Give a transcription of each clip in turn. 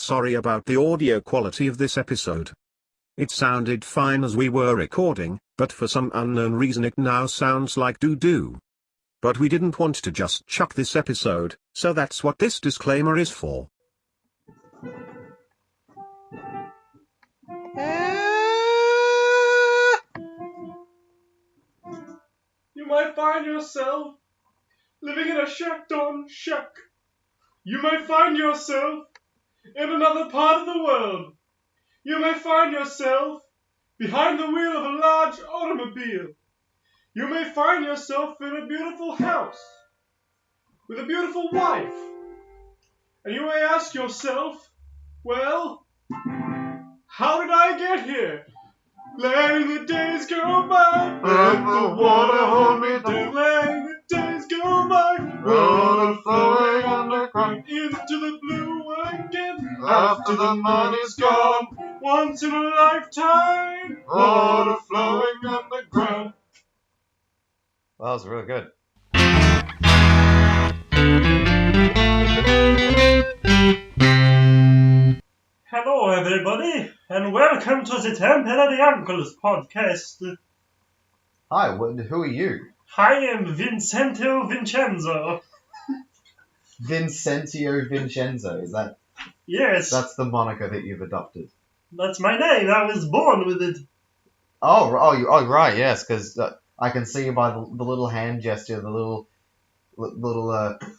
sorry about the audio quality of this episode. It sounded fine as we were recording, but for some unknown reason it now sounds like doo-doo. But we didn't want to just chuck this episode, so that's what this disclaimer is for. You might find yourself living in a shack-on shack. You may find yourself in another part of the world. You may find yourself behind the wheel of a large automobile. You may find yourself in a beautiful house with a beautiful wife. And you may ask yourself, well, how did I get here? Letting the days go by, let the water hold me down. Letting the days go by, water flowing underground into the blue again. After the money's gone, once in a lifetime, water flowing underground. Well, that was really good. Hello everybody, and welcome to the Temple of the Uncles podcast. Hi, who are you? I am Vincento Vincenzo. Vincentio Vincenzo, is that? Yes. That's the moniker that you've adopted. That's my name, I was born with it. Oh, right, yes, because I can see by the little hand gesture, the little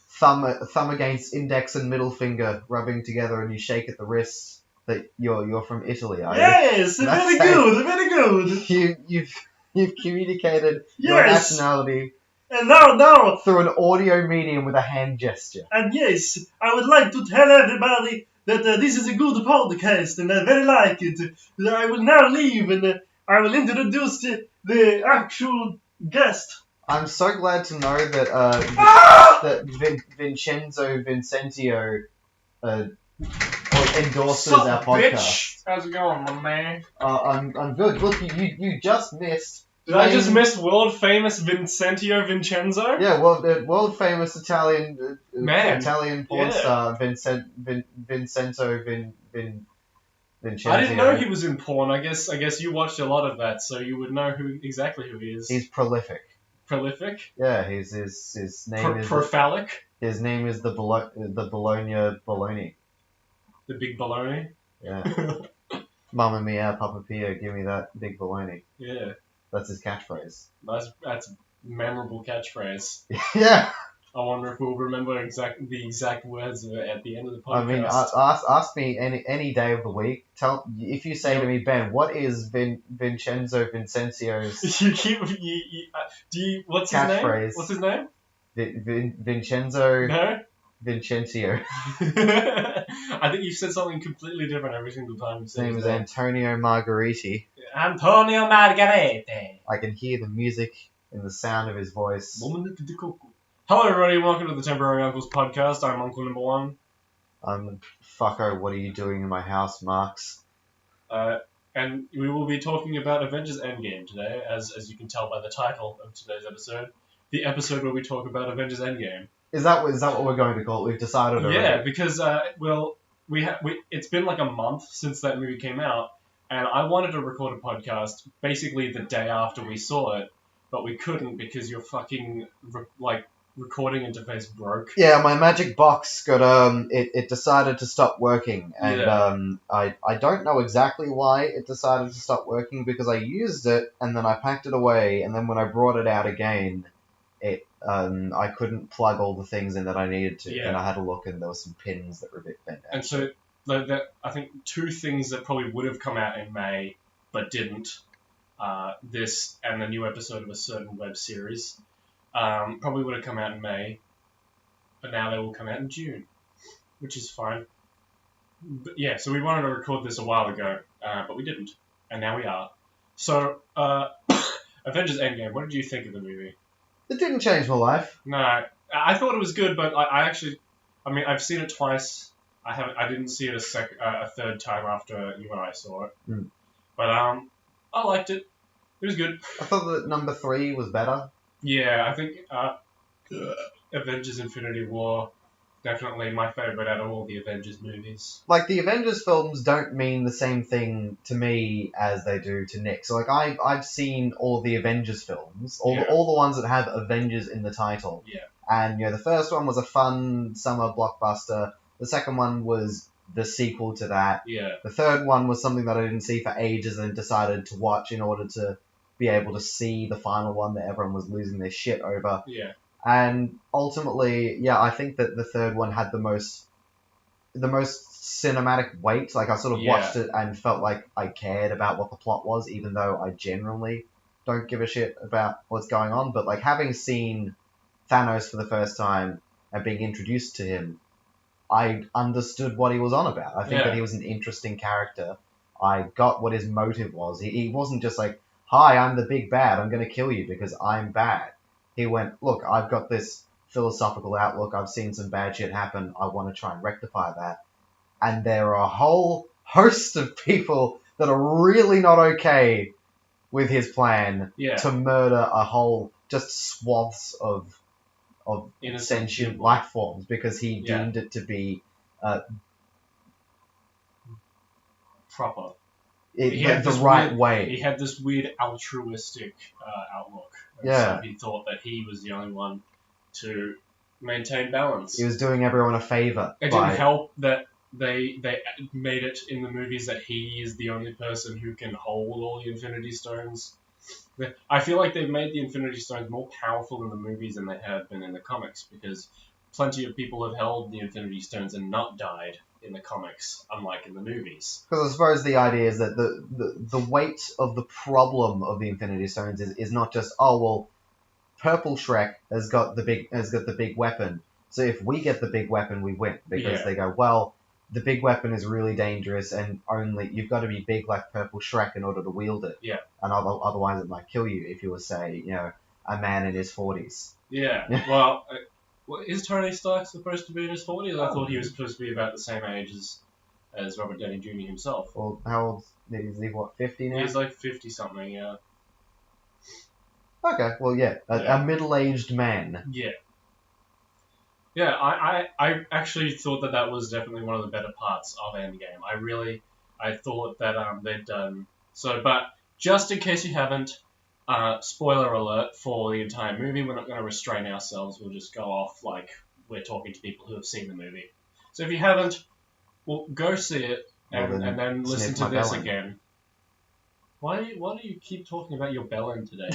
thumb against index and middle finger rubbing together, and you shake at the wrist. That you're from Italy, are you? Yes, very good. You've communicated your Yes. nationality And now, through an audio medium with a hand gesture. and yes, I would like to tell everybody that this is a good podcast, and I very like it. I will now leave, and I will introduce the actual guest. I'm so glad to know that that Vincenzo Vincentio endorses our podcast. Bitch. How's it going, my man? I'm good. Look, you just missed. Did I just miss world famous Vincentio Vincenzo? Yeah, world famous Italian Man. Italian porn star Vincenzo Vincenzio. I didn't know he was in porn. I guess you watched a lot of that, so you would know exactly who he is. He's prolific. Prolific? Yeah, his name is Prophallic? His name is the Bologna. The big baloney? Yeah. Mamma mia, Papa Pia, give me that big baloney. Yeah. That's his catchphrase. That's a memorable catchphrase. Yeah. I wonder if we'll remember the exact words of it at the end of the podcast. I mean, ask me any day of the week. If you say to me, Ben, what is Vincenzo Vincenzio's what's catchphrase? His name? What's his name? Vincenzo No? Vincenzio. I think you said something completely different every single time you His said name his is Antonio Margheriti. Antonio Margheriti. I can hear the music in the sound of his voice. Hello everybody, welcome to the Temporary Uncles podcast. I'm Uncle Number One. Fucko, what are you doing in my house, Marx? And we will be talking about Avengers Endgame today, as you can tell by the title of today's episode. The episode where we talk about Avengers Endgame. Is that what we're going to call it? We've decided already. Yeah, because it's been like a month since that movie came out, and I wanted to record a podcast basically the day after we saw it, but we couldn't because your fucking recording interface broke. Yeah, my magic box got it decided to stop working, and I don't know exactly why it decided to stop working because I used it and then I packed it away, and then when I brought it out again, I couldn't plug all the things in that I needed to, and I had a look, and there were some pins that were a bit bent out. And so, I think two things that probably would have come out in May, but didn't, this and the new episode of a certain web series, probably would have come out in May, but now they will come out in June, which is fine. But yeah, so we wanted to record this a while ago, but we didn't, and now we are. So, Avengers Endgame, what did you think of the movie? It didn't change my life. No, I thought it was good, but I've seen it twice. I didn't see it a third time after you and I saw it. Mm. But I liked it. It was good. I thought that number 3 was better. Yeah, I think Avengers Infinity War definitely my favorite out of all the Avengers movies. Like, the Avengers films don't mean the same thing to me as they do to Nick. So, like, I've seen all the Avengers films, all the ones that have Avengers in the title. Yeah. And, the first one was a fun summer blockbuster. The second one was the sequel to that. Yeah. The third one was something that I didn't see for ages and decided to watch in order to be able to see the final one that everyone was losing their shit over. Yeah. And ultimately, yeah, I think that the third one had the most cinematic weight. Like, I sort of watched it and felt like I cared about what the plot was, even though I generally don't give a shit about what's going on. But, like, having seen Thanos for the first time and being introduced to him, I understood what he was on about. I think that he was an interesting character. I got what his motive was. He wasn't just like, hi, I'm the big bad, I'm going to kill you because I'm bad. He went, look, I've got this philosophical outlook, I've seen some bad shit happen, I want to try and rectify that. And there are a whole host of people that are really not okay with his plan to murder a whole just swaths of sentient life forms because he deemed it to be proper. The right way. He had this weird altruistic outlook. Yeah. So he thought that he was the only one to maintain balance. He was doing everyone a favor. It didn't help that they made it in the movies that he is the only person who can hold all the Infinity Stones. I feel like they've made the Infinity Stones more powerful in the movies than they have been in the comics, because plenty of people have held the Infinity Stones and not died in the comics, unlike in the movies. Because I suppose the idea is that the weight of the problem of the Infinity Stones is not just, oh well, Purple Shrek has got the big weapon, so if we get the big weapon we win, because they go, well, the big weapon is really dangerous and only you've got to be big like Purple Shrek in order to wield it. Yeah. And otherwise it might kill you if you were, say, a man in his 40s. Yeah. Well, is Tony Stark supposed to be in his 40s? I thought he was supposed to be about the same age as Robert Downey Jr. himself. Well, how old is he? What, 50 now? He's like 50 something. Yeah. Okay. Well, yeah, a middle-aged man. Yeah. Yeah, I actually thought that was definitely one of the better parts of Endgame. I thought that they'd done so, but just in case you haven't, spoiler alert for the entire movie, we're not going to restrain ourselves. We'll just go off like we're talking to people who have seen the movie. So if you haven't, well, go see it and then listen to this again. Why do you keep talking about your bell end today?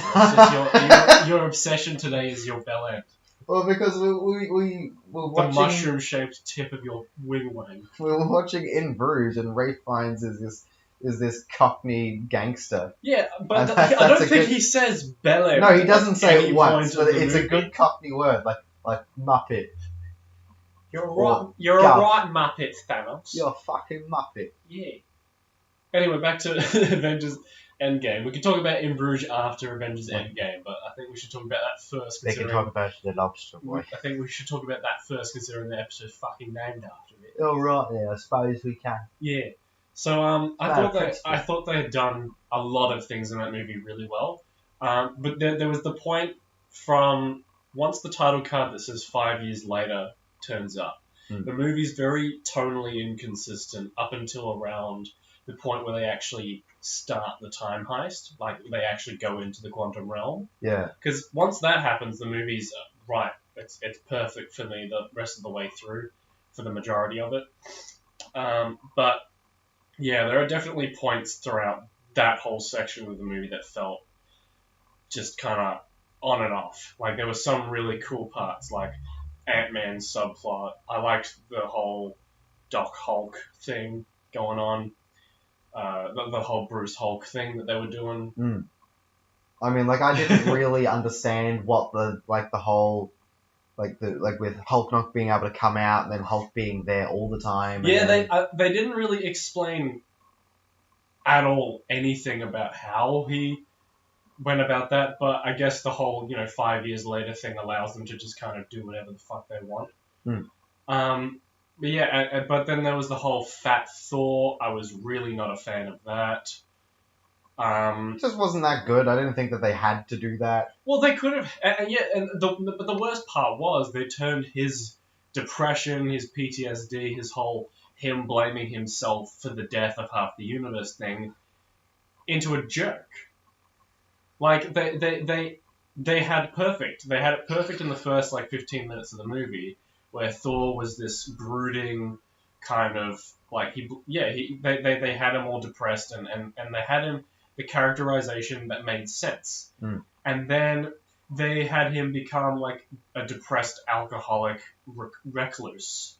Your obsession today is your bell end. Well, because we were watching... The mushroom-shaped tip of your wing-wang. We were watching In Bruges, and Ralph Fiennes is this Cockney gangster. Yeah, but I don't think he says bell end. No, he doesn't say it once, but it's a good Cockney word, like Muppet. You're a right Muppet, Thanos. You're a fucking Muppet. Yeah. Anyway, back to Avengers Endgame. We can talk about In Bruges after Avengers Endgame, but I think we should talk about that first. They can talk about the lobster boy. I think we should talk about that first, considering the episode's fucking named after it. Oh right, yeah, I suppose we can. Yeah. So I thought they had done a lot of things in that movie really well, but there was the point from once the title card that says 5 years later turns up, the movie's very tonally inconsistent up until around the point where they actually start the time heist, like they actually go into the quantum realm. Yeah. Because once that happens, the movie's right. It's perfect for me the rest of the way through, for the majority of it. But yeah, there are definitely points throughout that whole section of the movie that felt just kind of on and off. Like there were some really cool parts, like Ant-Man's subplot. I liked the whole Doc Hulk thing going on. The whole Bruce Hulk thing that they were doing. I mean, like, I didn't really understand what the whole, with Hulk not being able to come out and then Hulk being there all the time. Yeah, they didn't really explain at all anything about how he went about that, but I guess the whole, 5 years later thing allows them to just kind of do whatever the fuck they want. But yeah, but then there was the whole Fat Thor. I was really not a fan of that. It just wasn't that good. I didn't think that they had to do that. Well, they could have, but the worst part was they turned his depression, his PTSD, his whole him blaming himself for the death of half the universe thing into a jerk. Like they had perfect. They had it perfect in the first 15 minutes of the movie, where Thor was this brooding kind of they had him all depressed and they had him the characterization that made sense. And then they had him become like a depressed alcoholic recluse.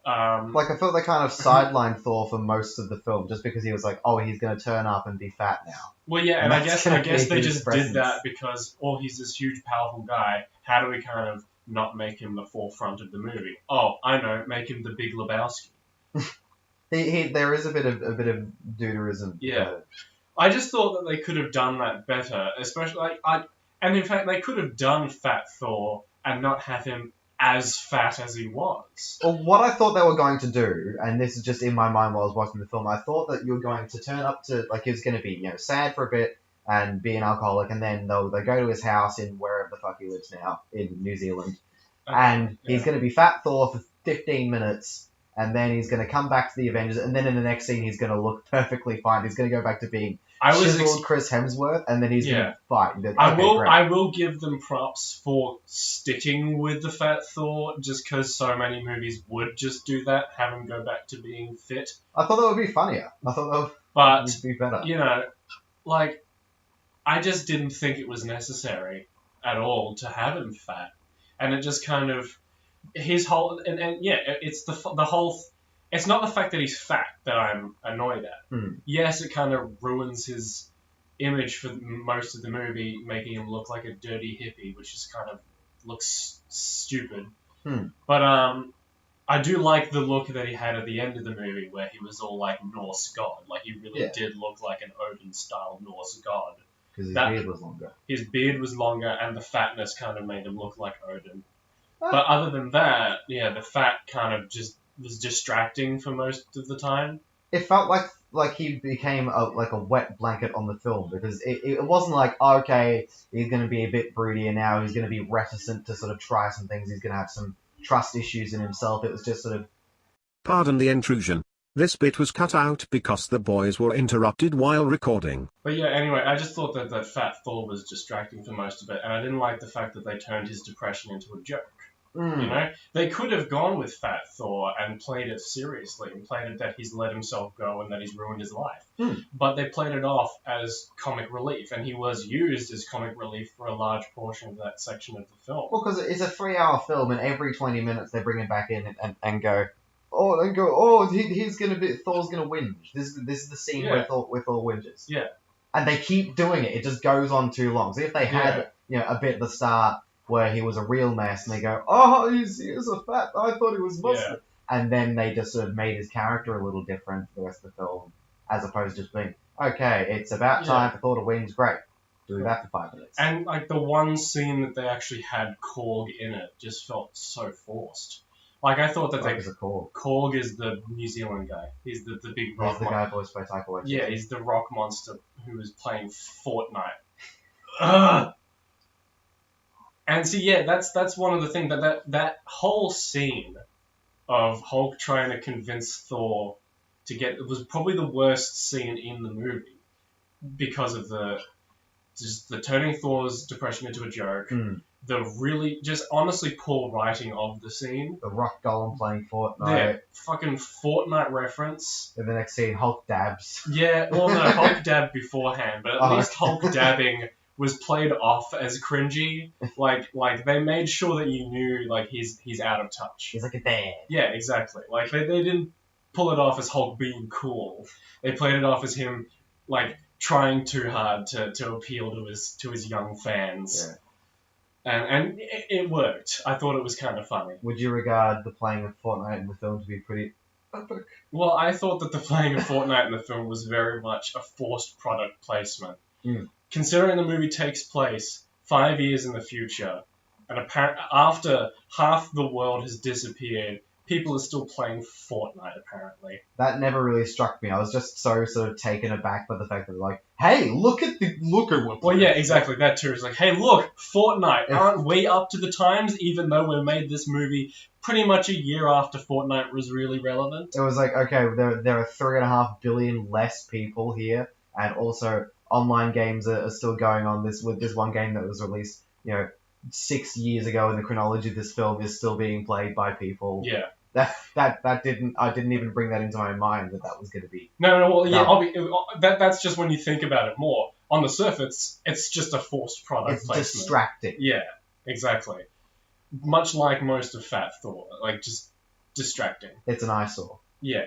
I felt they kind of sidelined Thor for most of the film just because he was like, oh, he's going to turn up and be fat now. Well, yeah, and I guess they just presence. did that because, he's this huge, powerful guy. How do we kind of not make him the forefront of the movie? Oh, I know, make him the Big Lebowski. There is a bit of dooderism. Yeah, I just thought that they could have done that better, especially and in fact they could have done Fat Thor and not have him as fat as he was. Well, what I thought they were going to do, and this is just in my mind while I was watching the film, I thought that you were going to turn up to, he was going to be, sad for a bit and be an alcoholic, and then they go to his house in wherever the fuck he lives now, in New Zealand, and he's going to be Fat Thor for 15 minutes, and then he's going to come back to the Avengers, and then in the next scene he's going to look perfectly fine. He's going to go back to being chiseled Chris Hemsworth, and then he's going to fight. I will give them props for sticking with the Fat Thor, just because so many movies would just do that, have him go back to being fit. I thought that would be funnier. I thought that would be better. I just didn't think it was necessary at all to have him fat, and it just kind of his whole it's the whole. It's not the fact that he's fat that I'm annoyed at. Yes, it kind of ruins his image for most of the movie, making him look like a dirty hippie, which just kind of looks stupid. But I do like the look that he had at the end of the movie, where he was all like Norse god. Like, he really did look like an Odin-style Norse god. Because his beard was longer. His beard was longer, and the fatness kind of made him look like Odin. But other than that, the fat kind of just was distracting for most of the time. It felt like he became a wet blanket on the film, because it wasn't like, okay, he's going to be a bit broody and now he's going to be reticent to sort of try some things, he's going to have some trust issues in himself. It was just sort of... Pardon the intrusion. This bit was cut out because the boys were interrupted while recording. But anyway, I just thought that Fat Thor was distracting for most of it, and I didn't like the fact that they turned his depression into a joke. They could have gone with Fat Thor and played it seriously, and played it that he's let himself go and that he's ruined his life. But they played it off as comic relief, and he was used as comic relief for a large portion of that section of the film. Well, because it's a 3-hour film, and every 20 minutes they bring him back in and go, he's gonna be, Thor's gonna whinge. This is the scene where Thor whinges. Yeah. And they keep doing it. It just goes on too long. So if they had, a bit at the start where he was a real mess, and they go, he's a fat, I thought he was muscular. Yeah. And then they just sort of made his character a little different for the rest of the film, as opposed to just being, okay, it's about time for Thor to whinge, great. Do that for 5 minutes. And the one scene that they actually had Korg in it just felt so forced. I thought that Korg is the New Zealand guy. He's the big rock monster. He's the guy voiced by Taika Waititi. Yeah, he's the rock monster who was playing Fortnite. Ugh! And so that's one of the things that whole scene of Hulk trying to convince Thor to get, it was probably the worst scene in the movie because of the turning Thor's depression into a joke, the really just honestly poor writing of the scene, the Rock Golem playing Fortnite, the fucking Fortnite reference. In the next scene, Hulk dabs. Yeah, well no, Hulk dabbed beforehand, but at least Hulk dabbing was played off as cringy. Like they made sure that you knew he's out of touch. He's like a dad. Yeah, exactly. They didn't pull it off as Hulk being cool. They played it off as him trying too hard to appeal to his young fans. Yeah. And it worked. I thought it was kind of funny. Would you regard the playing of Fortnite in the film to be pretty epic? Well, I thought that the playing of Fortnite in the film was very much a forced product placement. Considering the movie takes place 5 years in the future, and after half the world has disappeared, people are still playing Fortnite, apparently. That never really struck me. I was just so sort of taken aback by the fact that hey, look at what. Well, yeah, exactly. That too. It's hey, look, Fortnite. Aren't we up to the times? Even though we made this movie pretty much a year after Fortnite was really relevant. It was like, okay, there are 3.5 billion less people here, and also online games are still going on. With this one game that was released, 6 years ago in the chronology of this film is still being played by people. Yeah. I didn't even bring that into my mind that was going to be. No, well, yeah, that's just when you think about it more. On the surface, it's just a forced product placement. It's distracting. Yeah, exactly. Much like most of Fat Thor, like, just distracting. It's an eyesore. Yeah.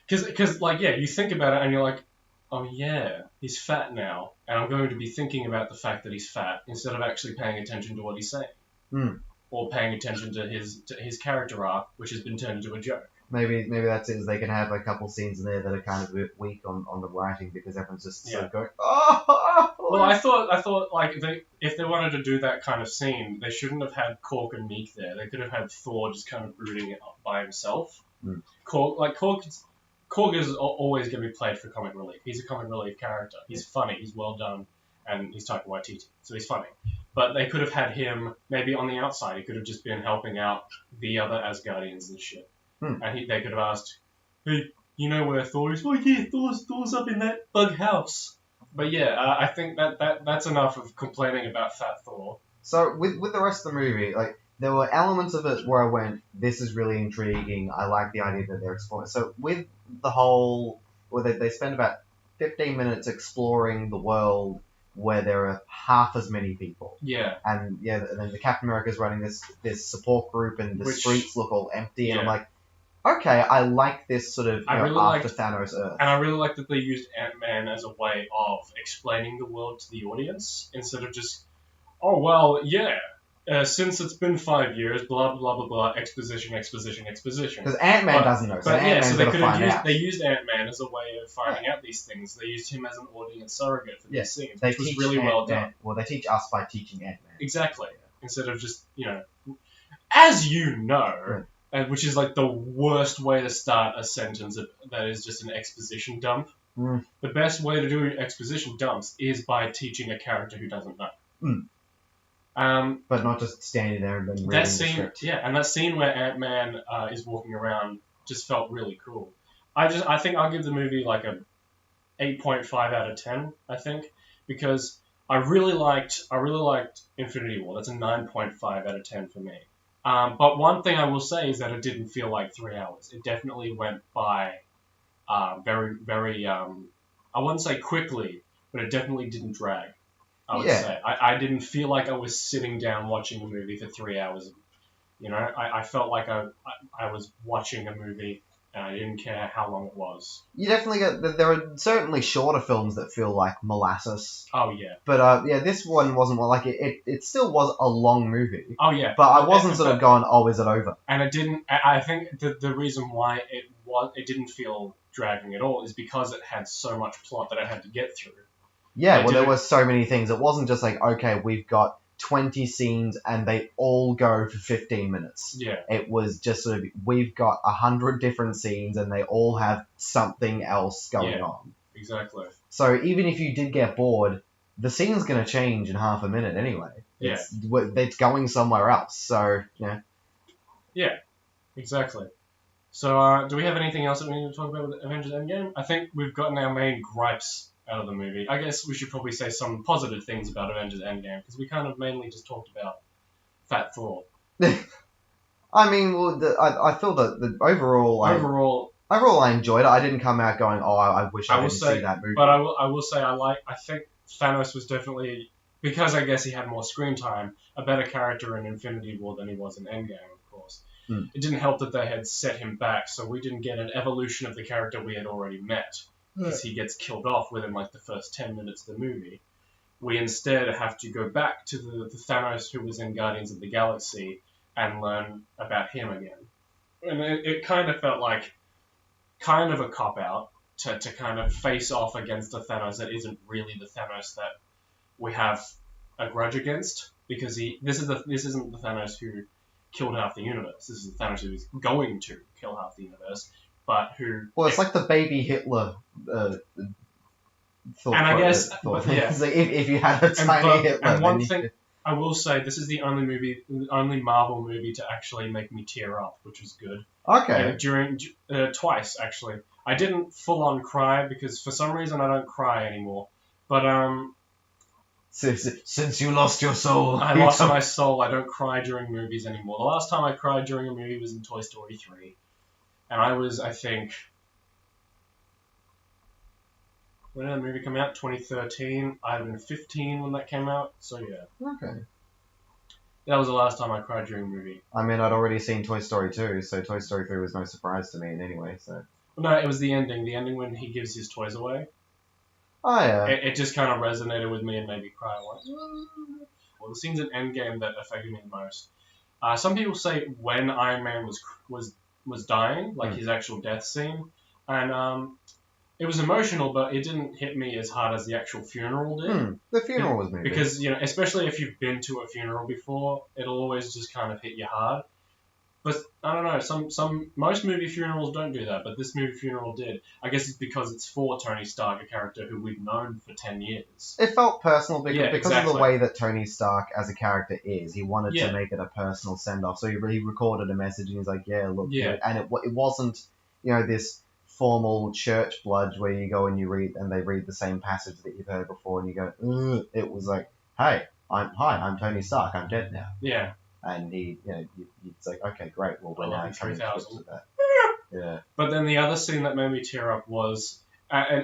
Because, like, yeah, you think about it and you're like, oh yeah, he's fat now, and I'm going to be thinking about the fact that he's fat instead of actually paying attention to what he's saying. Or paying attention to his character arc, which has been turned into a joke. Maybe that's it. Is they can have a couple scenes in there that are kind of a bit weak on the writing because everyone's just sort of going, oh. Well, I thought like if they wanted to do that kind of scene, they shouldn't have had Korg and Meek there. They could have had Thor just kind of brooding it up by himself. Korg is always going to be played for comic relief. He's a comic relief character. He's funny. He's well done, and he's Taika Waititi, so he's funny. But they could have had him maybe on the outside. He could have just been helping out the other Asgardians and shit. And they could have asked, hey, you know where Thor is? Oh yeah, Thor's up in that bug house. But yeah, I think that's enough of complaining about Fat Thor. So with the rest of the movie, like, there were elements of it where I went, this is really intriguing. I like the idea that they're exploring. So with the whole, where they spend about 15 minutes exploring the world where there are half as many people. Yeah. And then the Captain America's running this support group, and the streets look all empty, and I'm like, okay, I like this sort of after Thanos Earth. And I really like that they used Ant-Man as a way of explaining the world to the audience instead of just, oh well, yeah. Since it's been 5 years, blah blah blah blah, exposition. Because Ant-Man doesn't know, so Ant-Man's they gotta find out. They used Ant-Man as a way of finding out these things. They used him as an audience surrogate for these scenes, which was really well done. Well, they teach us by teaching Ant-Man. Exactly. Instead of just, as you know, which is like the worst way to start a sentence that is just an exposition dump. The best way to do exposition dumps is by teaching a character who doesn't know. But not just standing there and reading the script. Yeah, and that scene where Ant-Man is walking around just felt really cool. I think I'll give the movie like a 8.5 out of 10, I think, because I really liked Infinity War. That's a 9.5 out of 10 for me. But one thing I will say is that it didn't feel like 3 hours. It definitely went by very, very, I wouldn't say quickly, but it definitely didn't drag. I would say. I didn't feel like I was sitting down watching a movie for 3 hours. I felt like I was watching a movie and I didn't care how long it was. You definitely there are certainly shorter films that feel like molasses. Oh, yeah. But, this one wasn't like it still was a long movie. Oh, yeah. But I wasn't sort of going, oh, is it over? And it didn't, I think the reason why it didn't feel dragging at all is because it had so much plot that I had to get through. Yeah, well, there were so many things. It wasn't just like, okay, we've got 20 scenes and they all go for 15 minutes. Yeah. It was just sort of, we've got 100 different scenes and they all have something else going on. Exactly. So even if you did get bored, the scene's going to change in half a minute anyway. Yeah. It's going somewhere else, so, yeah. Yeah, exactly. So, do we have anything else that we need to talk about with Avengers Endgame? I think we've gotten our main gripes out of the movie. I guess we should probably say some positive things about Avengers Endgame, because we kind of mainly just talked about Fat Thor. I mean, well, I feel that the overall I enjoyed it. I didn't come out going, oh, I wish I didn't see that movie. But I will say I think Thanos was definitely, because I guess he had more screen time, a better character in Infinity War than he was in Endgame, of course. It didn't help that they had set him back, so we didn't get an evolution of the character we had already met. Because he gets killed off within like the first 10 minutes of the movie. We instead have to go back to the Thanos who was in Guardians of the Galaxy and learn about him again. And it kind of felt like kind of a cop-out to kind of face off against a Thanos that isn't really the Thanos that we have a grudge against. Because this isn't the Thanos who killed half the universe. This is the Thanos who is going to kill half the universe. But who? Well, it's like the baby Hitler thought. And I guess, yeah. Like if you had a tiny Hitler, I will say this is the only Marvel movie to actually make me tear up, which was good. Okay. Twice actually. I didn't full on cry because for some reason I don't cry anymore. But Since you lost your soul. I lost my soul. I don't cry during movies anymore. The last time I cried during a movie was in Toy Story 3. And I was, I think... When did that movie come out? 2013. I'd been 15 when that came out. So yeah. Okay. That was the last time I cried during a movie. I mean, I'd already seen Toy Story 2, so Toy Story 3 was no surprise to me in any way, so... No, it was the ending. The ending when he gives his toys away. Oh, yeah. It just kind of resonated with me and made me cry. Like, well, the scenes in Endgame that affected me the most. Some people say when Iron Man was dying, like his actual death scene, and it was emotional, but it didn't hit me as hard as the actual funeral did. The funeral was moving. Because, you know, especially if you've been to a funeral before, it'll always just kind of hit you hard. But I don't know, most movie funerals don't do that, but this movie funeral did. I guess it's because it's for Tony Stark, a character who we've known for 10 years. It felt personal because, Yeah, because exactly. of the way that Tony Stark as a character is. He wanted to make it a personal send-off, so he recorded a message and he's like, yeah, look, and it wasn't, you know, this formal church bludge where you go and you read and they read the same passage that you've heard before and you go, ugh. It was like, hey, I'm Tony Stark, I'm dead now. Yeah. And he, you know, it's like, okay, great, well, we're now coming to that. Yeah. But then the other scene that made me tear up was,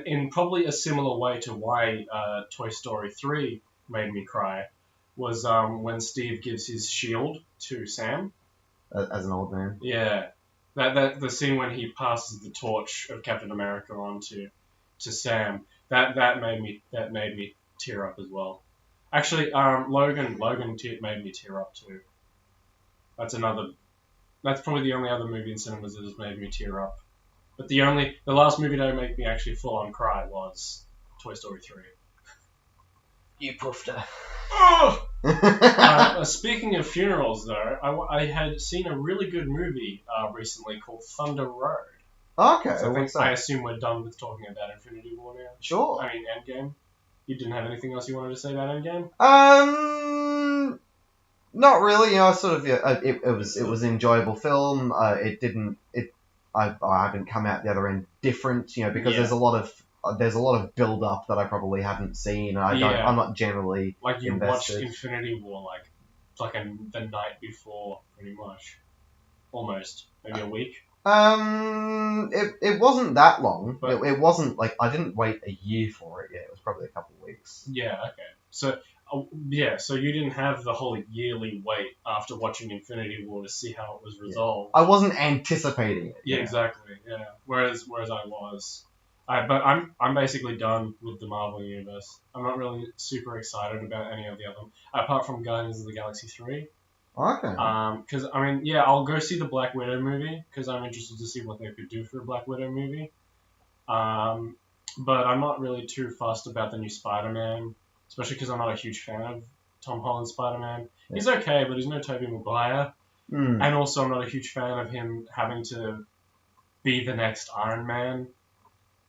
in probably a similar way to why Toy Story 3 made me cry, was when Steve gives his shield to Sam. As an old man. Yeah. That the scene when he passes the torch of Captain America on to Sam. That made me tear up as well. Actually, Logan made me tear up too. That's probably the only other movie in cinemas that has made me tear up. But the last movie that made me actually full on cry was Toy Story 3. You poofter. Oh! Speaking of funerals, though, I had seen a really good movie recently called Thunder Road. Okay, So I assume we're done with talking about Infinity War now. Sure. I mean, Endgame. You didn't have anything else you wanted to say about Endgame? Not really. You know, sort of. It was an enjoyable film. I haven't come out the other end different. You know, because there's a lot of build up that I probably haven't seen. And I'm not generally like you invested. watched Infinity War like the night before, pretty much, almost maybe a week. It wasn't that long. But it wasn't like I didn't wait a year for it. Yeah, it was probably a couple of weeks. Yeah. Okay. So. So you didn't have the whole yearly wait after watching Infinity War to see how it was resolved. I wasn't anticipating it. Yeah, exactly. Yeah. Whereas I was. But I'm basically done with the Marvel universe. I'm not really super excited about any of the other, apart from Guardians of the Galaxy 3. Okay. Because I mean, yeah, I'll go see the Black Widow movie because I'm interested to see what they could do for a Black Widow movie. But I'm not really too fussed about the new Spider-Man. Especially because I'm not a huge fan of Tom Holland's Spider-Man. Yeah. He's okay, but he's no Tobey Maguire. And also I'm not a huge fan of him having to be the next Iron Man.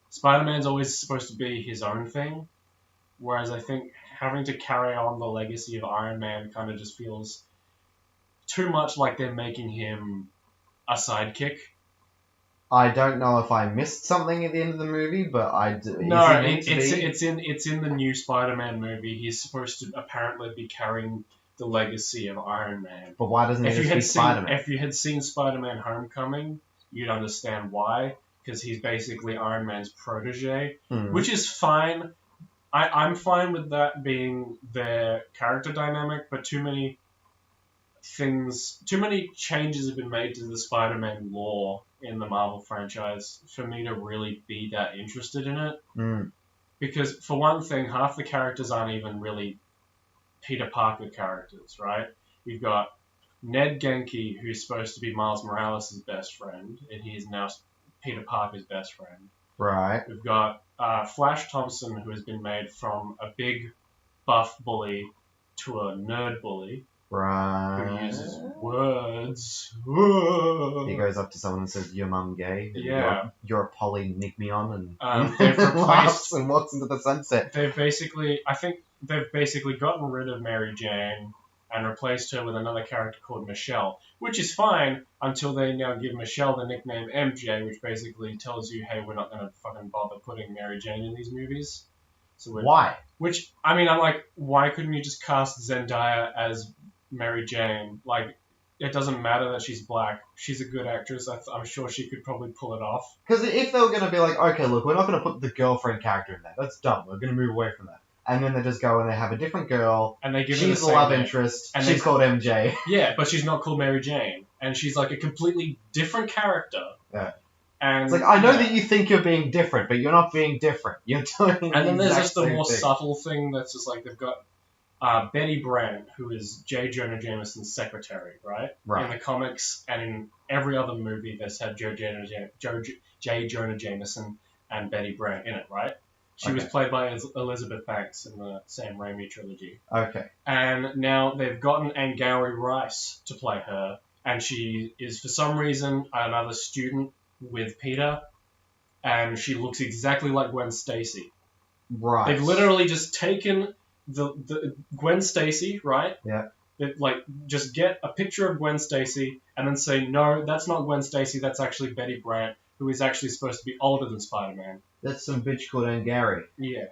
Spider-Man's always supposed to be his own thing, whereas I think having to carry on the legacy of Iron Man kind of just feels too much like they're making him a sidekick. I don't know if I missed something at the end of the movie, but it's in the new Spider-Man movie. He's supposed to apparently be carrying the legacy of Iron Man. But why doesn't he just be Spider-Man? If you had seen Spider-Man Homecoming, you'd understand why, because he's basically Iron Man's protege, which is fine. I'm fine with that being their character dynamic, but too many changes have been made to the Spider-Man lore in the Marvel franchise for me to really be that interested in it. Because, for one thing, half the characters aren't even really Peter Parker characters, right? We've got Ned Genki, who's supposed to be Miles Morales' best friend, and he is now Peter Parker's best friend. Right. We've got Flash Thompson, who has been made from a big buff bully to a nerd bully. Right. Who uses words. He goes up to someone and says, "Your mum gay." Yeah. You're a polynigmion, and they've laughs and walks into the sunset. I think they've basically gotten rid of Mary Jane. and replaced her with another character called Michelle, which is fine until they now give Michelle the nickname MJ, which basically tells you, hey, we're not going to fucking bother putting Mary Jane in these movies. So Why? Which, I mean, I'm like, why couldn't you just cast Zendaya as Mary Jane? Like, it doesn't matter that she's black. She's a good actress. I'm sure she could probably pull it off. Because if they were going to be like, okay, look, we're not going to put the girlfriend character in there. That's dumb. We're going to move away from that. And then they just go and they have a different girl. And they give her she's the the love name. interest. And she's called MJ. Yeah, but she's not called Mary Jane. And she's like a completely different character. Yeah. And It's like, I know that you think you're being different, but you're not being different. You're doing And then there's exact just the same more thing. subtle thing that's just like they've got Betty Brant, who is J. Jonah Jameson's secretary, right? Right. In the comics and in every other movie that's had J. Jonah Jameson and Betty Brant in it, right? She was Okay. played by Elizabeth Banks in the Sam Raimi trilogy. Okay. And now they've gotten Angourie Rice to play her, and she is for some reason another student with Peter, and she looks exactly like Gwen Stacy. Right. They've literally just taken the Gwen Stacy, right? Yeah. They, like, just get a picture of Gwen Stacy and then say, no, that's not Gwen Stacy, that's actually Betty Brant, who is actually supposed to be older than Spider-Man. That's some bitch called Angourie. Yeah.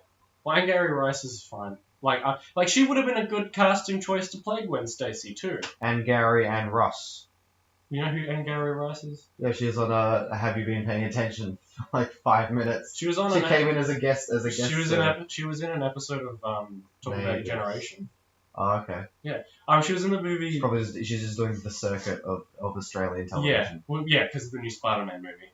Well, Angourie Rice is fine. Like she would have been a good casting choice to play Gwen Stacy too. Angourie and Ross. You know who Angourie Rice is? Yeah, she's on a Have You Been Paying Attention for like 5 minutes. She was on. She came in as a guest. She was in an episode of Talking About Your Generation. Oh, okay. She was in the movie. She's just doing the circuit of Australian Yeah, television. well, yeah, because of the new Spider-Man movie.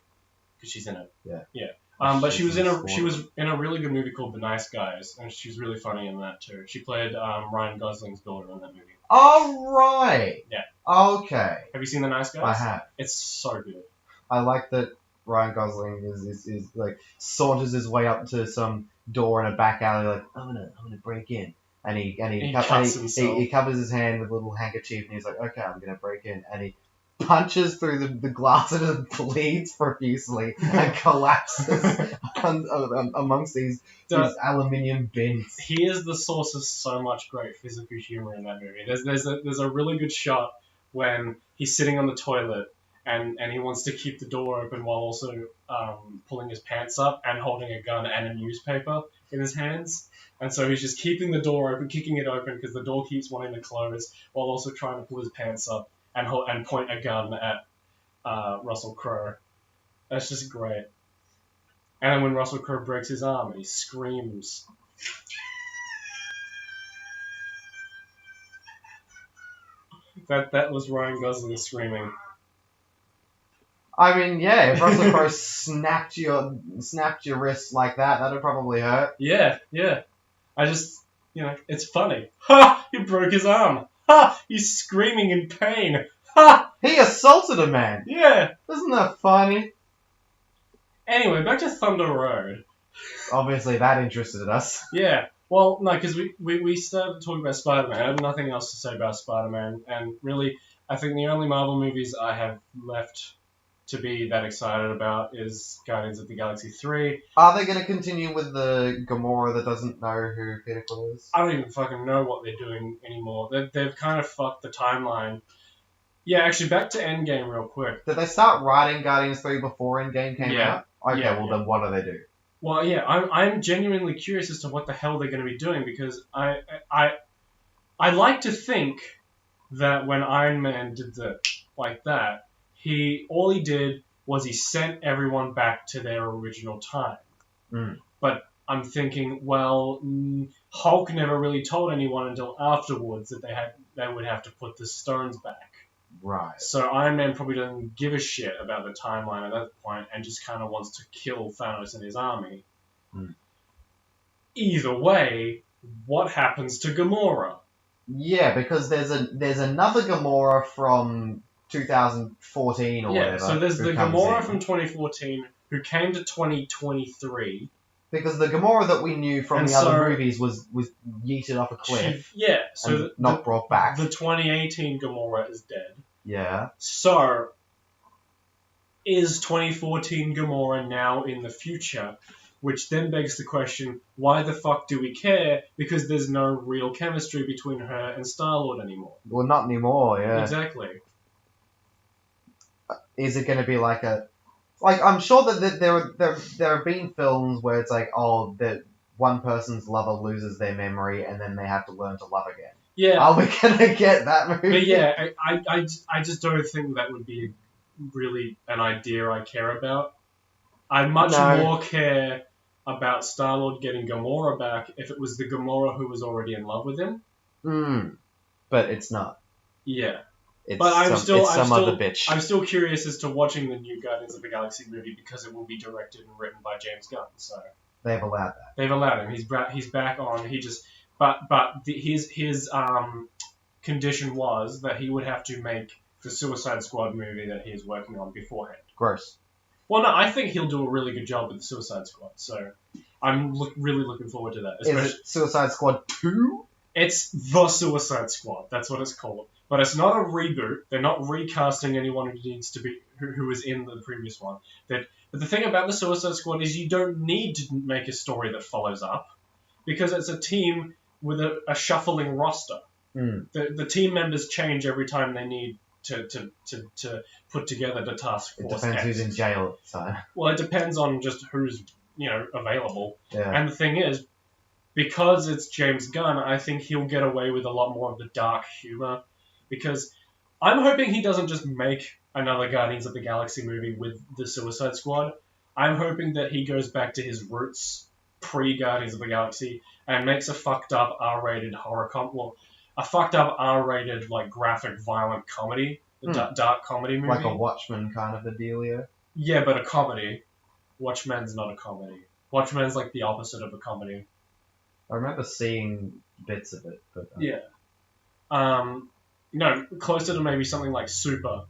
Because she's in it. Yeah. But she She's was in a really good movie called The Nice Guys, and she was really funny in that too. She played Ryan Gosling's daughter in that movie. Oh, right. Yeah. Okay. Have you seen The Nice Guys? I have. It's so good. I like that Ryan Gosling is like saunters his way up to some door in a back alley, like I'm gonna break in, and he cuts himself. he covers his hand with a little handkerchief, and he's like, okay, I'm gonna break in, and he punches through the glass and it bleeds profusely and collapses amongst these aluminium bins. He is the source of so much great physical humor in that movie. There's a really good shot when he's sitting on the toilet and he wants to keep the door open while also pulling his pants up and holding a gun and a newspaper in his hands. And so he's just keeping the door open, kicking it open because the door keeps wanting to close while also trying to pull his pants up and point a gun at Russell Crowe. That's just great. And then when Russell Crowe breaks his arm, he screams. That was Ryan Gosling screaming. I mean, yeah, if Russell Crowe snapped your wrist like that, that'd probably hurt. Yeah. I just, it's funny. Ha! He broke his arm. Ha! He's screaming in pain. Ha! He assaulted a man. Yeah. Isn't that funny? Anyway, back to Thunder Road. Obviously, that interested us. Yeah. Well, no, because we started talking about Spider-Man. I have nothing else to say about Spider-Man. And really, I think the only Marvel movies I have left to be that excited about is Guardians of the Galaxy 3. Are they going to continue with the Gamora that doesn't know who Peter Quill is? I don't even fucking know what they're doing anymore. They've kind of fucked the timeline. Yeah, actually, back to Endgame real quick. Did they start writing Guardians 3 before Endgame came out? Okay, Yeah, well then what do they do? Well, yeah, I'm genuinely curious as to what the hell they're going to be doing because I like to think that when Iron Man did like that, all he did was he sent everyone back to their original time. Mm. But I'm thinking, well, Hulk never really told anyone until afterwards that they would have to put the stones back. Right. So Iron Man probably doesn't give a shit about the timeline at that point and just kind of wants to kill Thanos and his army. Mm. Either way, what happens to Gamora? Yeah, because there's another Gamora from 2014 or whatever. Yeah, so there's the comes Gamora in. from 2014 who came to 2023. Because the Gamora that we knew from And the other so- movies was yeeted off a cliff So and not brought back. the 2018 Gamora is dead. Yeah. So, is 2014 Gamora now in the future? which then begs the question, why the fuck do we care? Because there's no real chemistry between her and Star-Lord anymore. Well, not anymore, yeah. Exactly. Is it going to be like a... Like, I'm sure that there have been films where it's like, oh, that one person's lover loses their memory and then they have to learn to love again. Yeah. Are we going to get that movie? But yeah, I just don't think that would be really an idea I care about. I much more care about Star-Lord getting Gamora back if it was the Gamora who was already in love with him. But it's not. Yeah. It's But I'm still other bitch. I'm still curious as to watching the new Guardians of the Galaxy movie because it will be directed and written by James Gunn. So they've allowed that. They've allowed him. He's back on. His condition was that he would have to make the Suicide Squad movie that he is working on beforehand. Gross. Well, no, I think he'll do a really good job with the Suicide Squad. So I'm really looking forward to that. Is it Suicide Squad 2? It's the Suicide Squad. That's what it's called. But it's not a reboot. They're not recasting anyone who needs to be who was in the previous one. But the thing about the Suicide Squad is you don't need to make a story that follows up because it's a team with a shuffling roster. The team members change every time they need to put together the task force. It depends who's in jail at the time. Well, it depends on just who's available. Yeah. And the thing is, because it's James Gunn, I think he'll get away with a lot more of the dark humor. Because I'm hoping he doesn't just make another Guardians of the Galaxy movie with the Suicide Squad. I'm hoping that he goes back to his roots pre-Guardians of the Galaxy and makes a fucked up R-rated a fucked up R-rated like graphic violent comedy, dark comedy movie. Like a Watchmen kind of a dealio. Yeah, but a comedy. Watchmen's not a comedy. Watchmen's like the opposite of a comedy. I remember seeing bits of it, but yeah. Closer to maybe something like Super,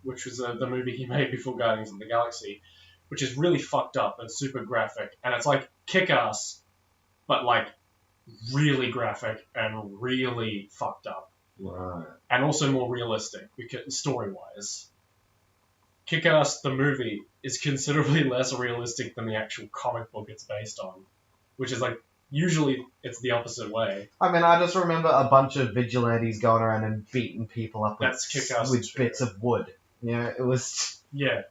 which was the movie he made before Guardians of the Galaxy, which is really fucked up and super graphic, and it's like Kick-Ass, but like really graphic and really fucked up. Right. And also more realistic, because story-wise. Kick-Ass, the movie, is considerably less realistic than the actual comic book it's based on, which is like, usually it's the opposite way. I mean, I just remember a bunch of vigilantes going around and beating people up with bits of wood. You know, it was... Yeah.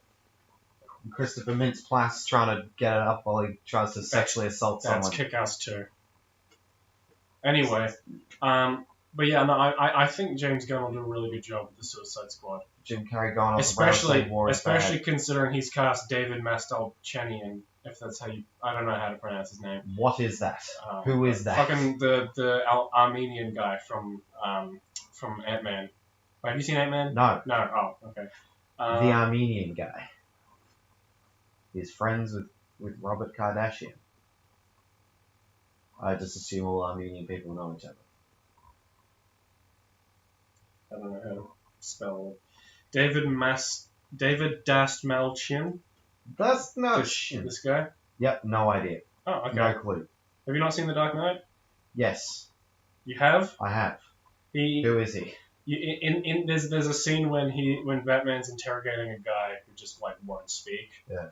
Christopher Mintz-Plasse trying to get it up while he tries to sexually assault someone. That's Kick-Ass too. Anyway, but yeah, no, I think James Gunn will do a really good job with the Suicide Squad. Jim Carrey going off the rails saying war is bad. Especially considering he's cast David Mastelchenian, if that's how you... I don't know how to pronounce his name. What is that? Who is that? Fucking the Armenian guy from Ant-Man. Wait, have you seen Ant-Man? No. No, oh, okay. The Armenian guy. He's friends with Robert Kardashian. I just assume all Armenian people know each other. I don't know how to spell it. David Dastmalchian? Dastmalchian. This guy? Yep, no idea. Oh, okay. No clue. Have you not seen The Dark Knight? Yes. You have? I have. Who is he? There's a scene when Batman's interrogating a guy who just like won't speak. Yeah.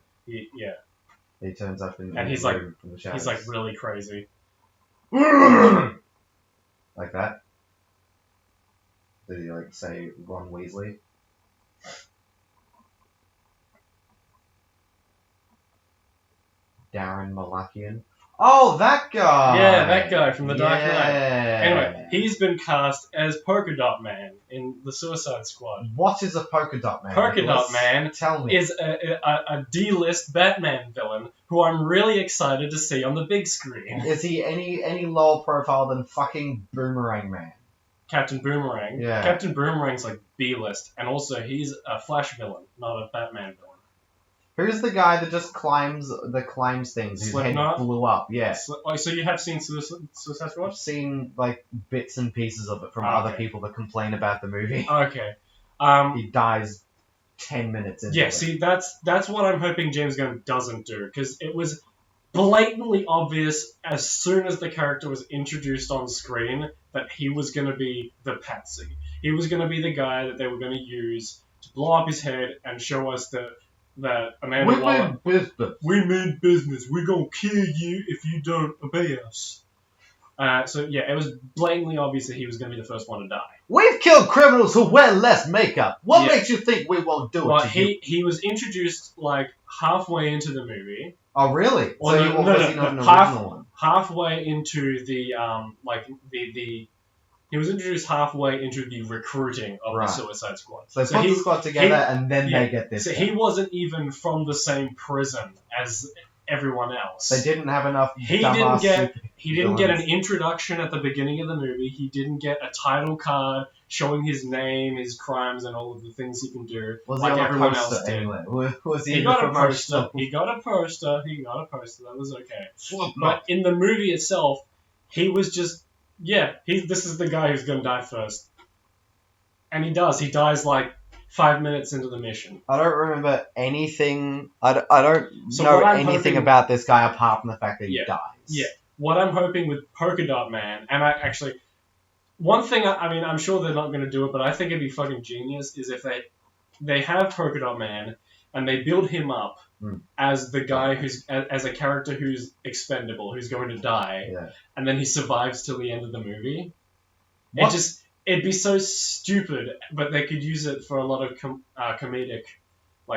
He turns up in he's the like room from the shadows. he's like really crazy. Like that? Did he like say Ron Weasley? Darren Malakian. Oh, that guy! Yeah, that guy from The Dark Knight. Yeah. Anyway, he's been cast as Polka Dot Man in The Suicide Squad. What is a Polka Dot Man? Polka Dot Man Tell me. is a D-list Batman villain who I'm really excited to see on the big screen. Is he any lower profile than fucking Boomerang Man? Captain Boomerang. Yeah. Captain Boomerang's like B-list, and also he's a Flash villain, not a Batman villain. Who's the guy that just climbs things? Whose Slipknot? head blew up, yeah. So you have seen Suicide Squad? I've seen like bits and pieces of it from other people that complain about the movie. Okay. He dies 10 minutes into Yeah, it. see, that's what I'm hoping James Gunn doesn't do, because it was blatantly obvious as soon as the character was introduced on screen that he was going to be the patsy. He was going to be the guy that they were going to use to blow up his head and show us that that Amanda Waller... business. We mean business. We're gonna kill you if you don't obey us. So yeah, it was blatantly obvious that he was going to be the first one to die. We've killed criminals who wear less makeup. What makes you think we won't do it to you? He was introduced like halfway into the movie. Oh, really? Or So was he not an original one? Halfway into the he was introduced halfway into the recruiting of the Suicide Squad. So they put the squad together and then they get this. So he wasn't even from the same prison as everyone else. They didn't have enough. He didn't get an introduction at the beginning of the movie. He didn't get a title card showing his name, his crimes, and all of the things he can do. Was like he on everyone a poster else did. anyway? Was he got a poster. He got a poster. That was okay. But in the movie itself, he was just this is the guy who's going to die first, and he does. He dies like 5 minutes into the mission. I don't remember anything. I don't know anything about this guy apart from the fact that he dies. Yeah. What I'm hoping with Polka Dot Man, and one thing, I'm sure they're not going to do it, but I think it'd be fucking genius, is if they have Polka Dot Man, and they build him up as the guy as a character who's expendable, who's going to die, and then he survives till the end of the movie. It'd be so stupid, but they could use it for a lot of comedic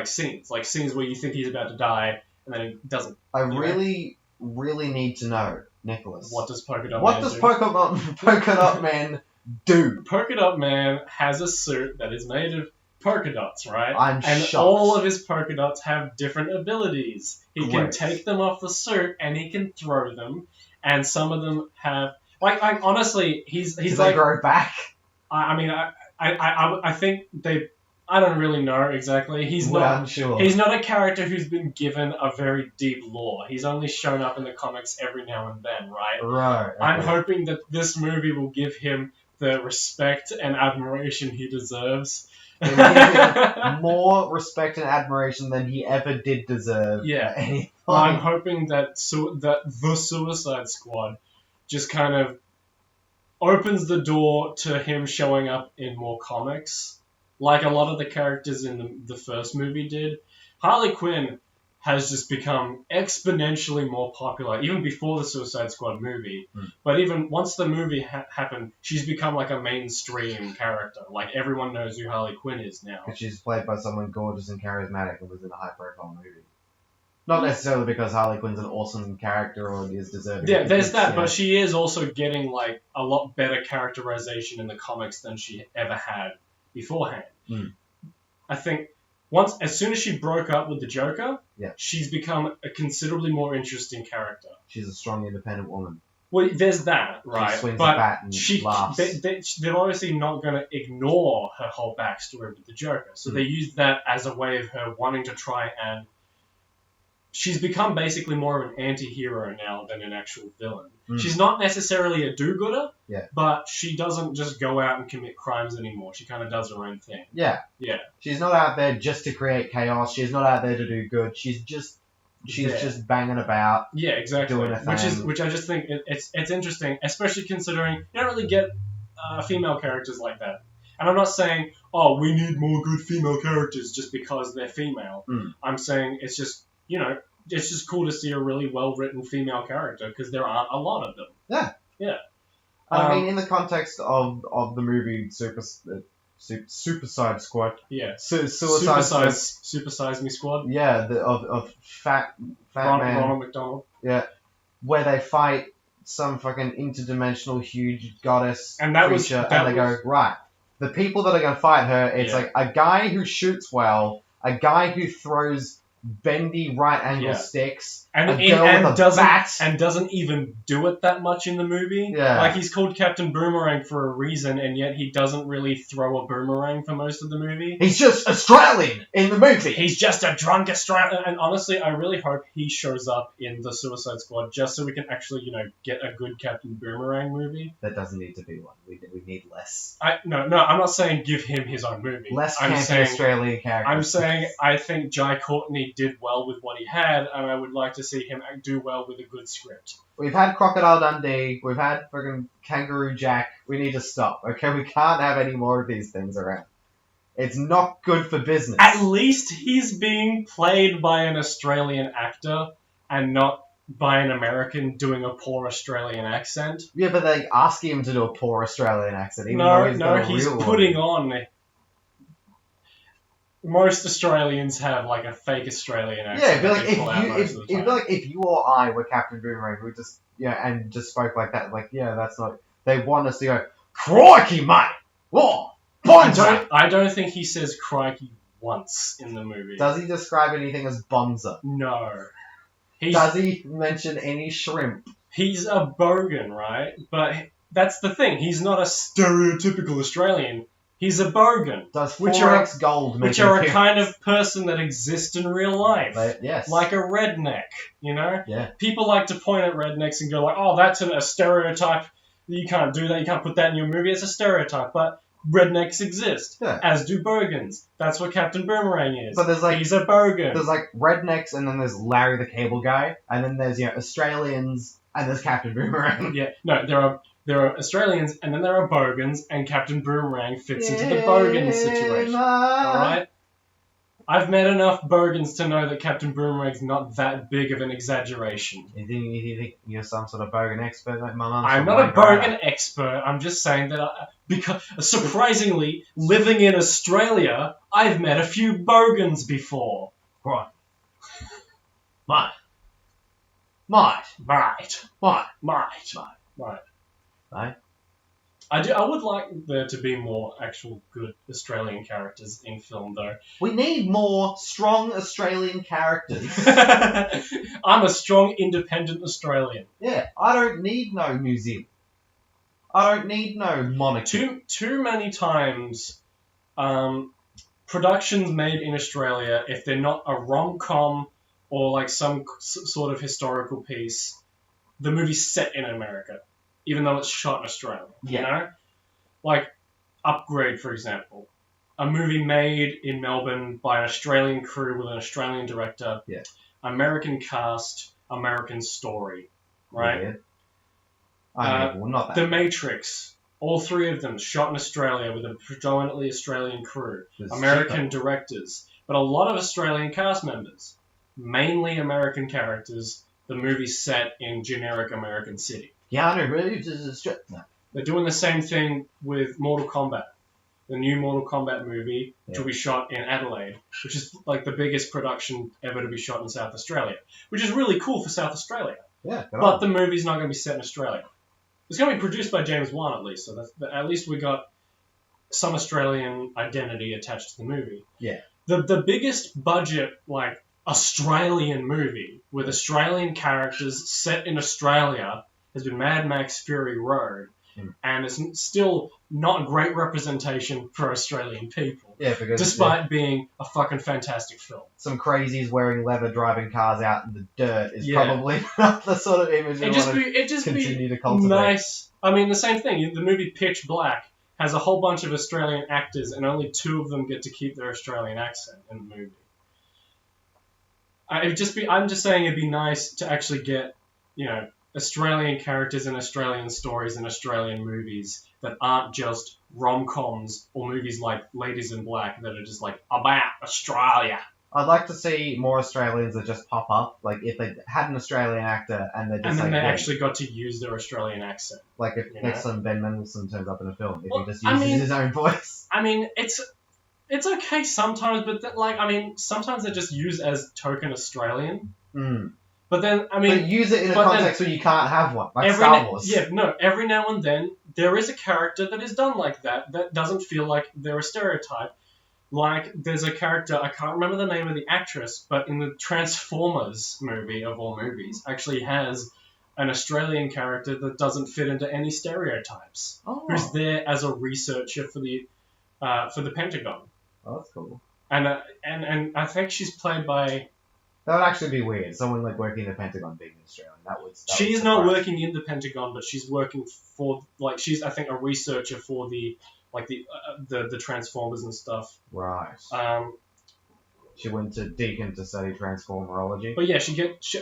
scenes where you think he's about to die, and then he doesn't. I really need to know, Nicholas. What does Polka Dot Man do? What does Polka Dot Man do? Polka Dot Man has a suit that is made of polka dots, right? I'm shocked. All of his polka dots have different abilities. He can take them off the suit, and he can throw them, and some of them have... honestly, he's Does they grow back? I think they... I don't really know exactly. He's not a character who's been given a very deep lore. He's only shown up in the comics every now and then, right? Right. Okay. I'm hoping that this movie will give him the respect and admiration he deserves. More respect and admiration than he ever did deserve. Yeah. I'm hoping that the Suicide Squad just kind of opens the door to him showing up in more comics, like a lot of the characters in the first movie did. Harley Quinn has just become exponentially more popular, even before the Suicide Squad movie. But even once the movie happened, she's become like a mainstream character. Like, everyone knows who Harley Quinn is now. Because she's played by someone gorgeous and charismatic and was in a high-profile movie. Not necessarily because Harley Quinn's an awesome character or is deserving. Yeah, there's that, but she is also getting like a lot better characterization in the comics than she ever had beforehand. I think as soon as she broke up with the Joker, she's become a considerably more interesting character. She's a strong, independent woman. Well, there's that, right? She swings a bat and laughs. They're obviously not going to ignore her whole backstory with the Joker, so they used that as a way of her wanting to try and... She's become basically more of an anti-hero now than an actual villain. She's not necessarily a do-gooder, but she doesn't just go out and commit crimes anymore. She kind of does her own thing. Yeah. She's not out there just to create chaos. She's not out there to do good. She's just banging about. Yeah, exactly. Doing a thing. Which I just think it's interesting, especially considering you don't really get female characters like that. And I'm not saying, we need more good female characters just because they're female. I'm saying it's just... it's just cool to see a really well-written female character because there aren't a lot of them. Yeah. I mean, in the context of the movie Suicide Squad. Yeah. Supersize Me Squad. Yeah, of fat man. Ronald McDonald. Yeah. Where they fight some fucking interdimensional huge goddess creature, and they go, right, the people that are going to fight her, it's like a guy who shoots well, a guy who throws bendy right angle sticks, and doesn't even do it that much in the movie. Like, he's called Captain Boomerang for a reason, and yet he doesn't really throw a boomerang for most of the movie. He's just Australian in the movie. He's just a drunk Australian. And honestly, I really hope he shows up in the Suicide Squad just so we can actually, get a good Captain Boomerang movie. That doesn't need to be one. We need less. No, I'm not saying give him his own movie. Less campy Australian characters. I'm saying I think Jai Courtney did well with what he had, and I would like to see him do well with a good script. We've had Crocodile Dundee, we've had friggin' Kangaroo Jack. We need to stop, okay? We can't have any more of these things around. It's not good for business. At least he's being played by an Australian actor and not by an American doing a poor Australian accent. Yeah, but they ask him to do a poor Australian accent, even though he's got a he's real putting one. on. Most Australians have like a fake Australian accent. Yeah, it'd be that like they pull out most of the time. if you or I were Captain Boomerang, we just and just spoke like that. Like, yeah, that's not. They want us to go, crikey, mate! Whoa, bonza! I don't think he says crikey once in the movie. Does he describe anything as bonza? No. Does he mention any shrimp? He's a bogan, right? But that's the thing. He's not a stereotypical Australian. He's a bogan. Does which 4X Gold make which are a appearance? kind of person that exists in real life. Yes. Like a redneck, you know? Yeah. People like to point at rednecks and go like, oh, that's a stereotype. You can't do that. You can't put that in your movie. It's a stereotype. But rednecks exist, as do bogans. That's what Captain Boomerang is. So there's like he's a bogan. There's like rednecks, and then there's Larry the Cable Guy, and then there's Australians, and there's Captain Boomerang. Yeah, no, there are Australians, and then there are bogans, and Captain Boomerang fits into the bogan situation. All right. I've met enough bogans to know that Captain Boomerang's not that big of an exaggeration. You think you're some sort of bogan expert? Like my mum's I'm not a bogan expert. I'm just saying that, because surprisingly, living in Australia, I've met a few bogans before. Right. Might. I would like there to be more actual good Australian characters in film, though. We need more strong Australian characters. I'm a strong, independent Australian. Yeah, I don't need no New Zealand. I don't need no monarchy. Too many times, productions made in Australia, if they're not a rom-com or like some sort of historical piece, the movie's set in America, even though it's shot in Australia. Yeah. You know? Like Upgrade, for example. A movie made in Melbourne by an Australian crew with an Australian director. Yeah. American cast, American story. Right? Yeah. Not that. The Matrix. All three of them shot in Australia with a predominantly Australian crew. American directors. But a lot of Australian cast members. Mainly American characters. The movie's set in generic American city. Keanu Reeves is Australian. No. They're doing the same thing with Mortal Kombat. The new Mortal Kombat movie, which will be shot in Adelaide, which is like the biggest production ever to be shot in South Australia, which is really cool for South Australia. Yeah, but the movie's not going to be set in Australia. It's going to be produced by James Wan at least, so at least we got some Australian identity attached to the movie. Yeah. The biggest budget, like, Australian movie with Australian characters set in Australia has been Mad Max Fury Road. And it's still not a great representation for Australian people. Yeah, because despite being a fucking fantastic film. Some crazies wearing leather driving cars out in the dirt is probably not the sort of image we want to continue to cultivate. Nice. I mean, the same thing. The movie Pitch Black has a whole bunch of Australian actors, and only 2 of them get to keep their Australian accent in the movie. I'm just saying it'd be nice to actually get, Australian characters and Australian stories and Australian movies that aren't just rom-coms or movies like Ladies in Black that are just like, about Australia. I'd like to see more Australians that just pop up. Like, if they had an Australian actor and they just and then they actually got to use their Australian accent. Like if next time Ben Mendelsohn turns up in a film, if he just uses his own voice. I mean, it's okay sometimes, but sometimes they're just used as token Australian. But then, But use it in a context where you can't have one, like Star Wars. Every now and then, there is a character that is done like that doesn't feel like they're a stereotype. Like, there's a character, I can't remember the name of the actress, but in the Transformers movie, of all movies, actually has an Australian character that doesn't fit into any stereotypes. Oh. Who's there as a researcher for the Pentagon. Oh, that's cool. And I think she's played by... That would actually be weird. Someone like working in the Pentagon being an Australian. She's not working in the Pentagon, but she's working for she's I think a researcher for the Transformers and stuff. Right. She went to Deakin to study transformerology. But yeah,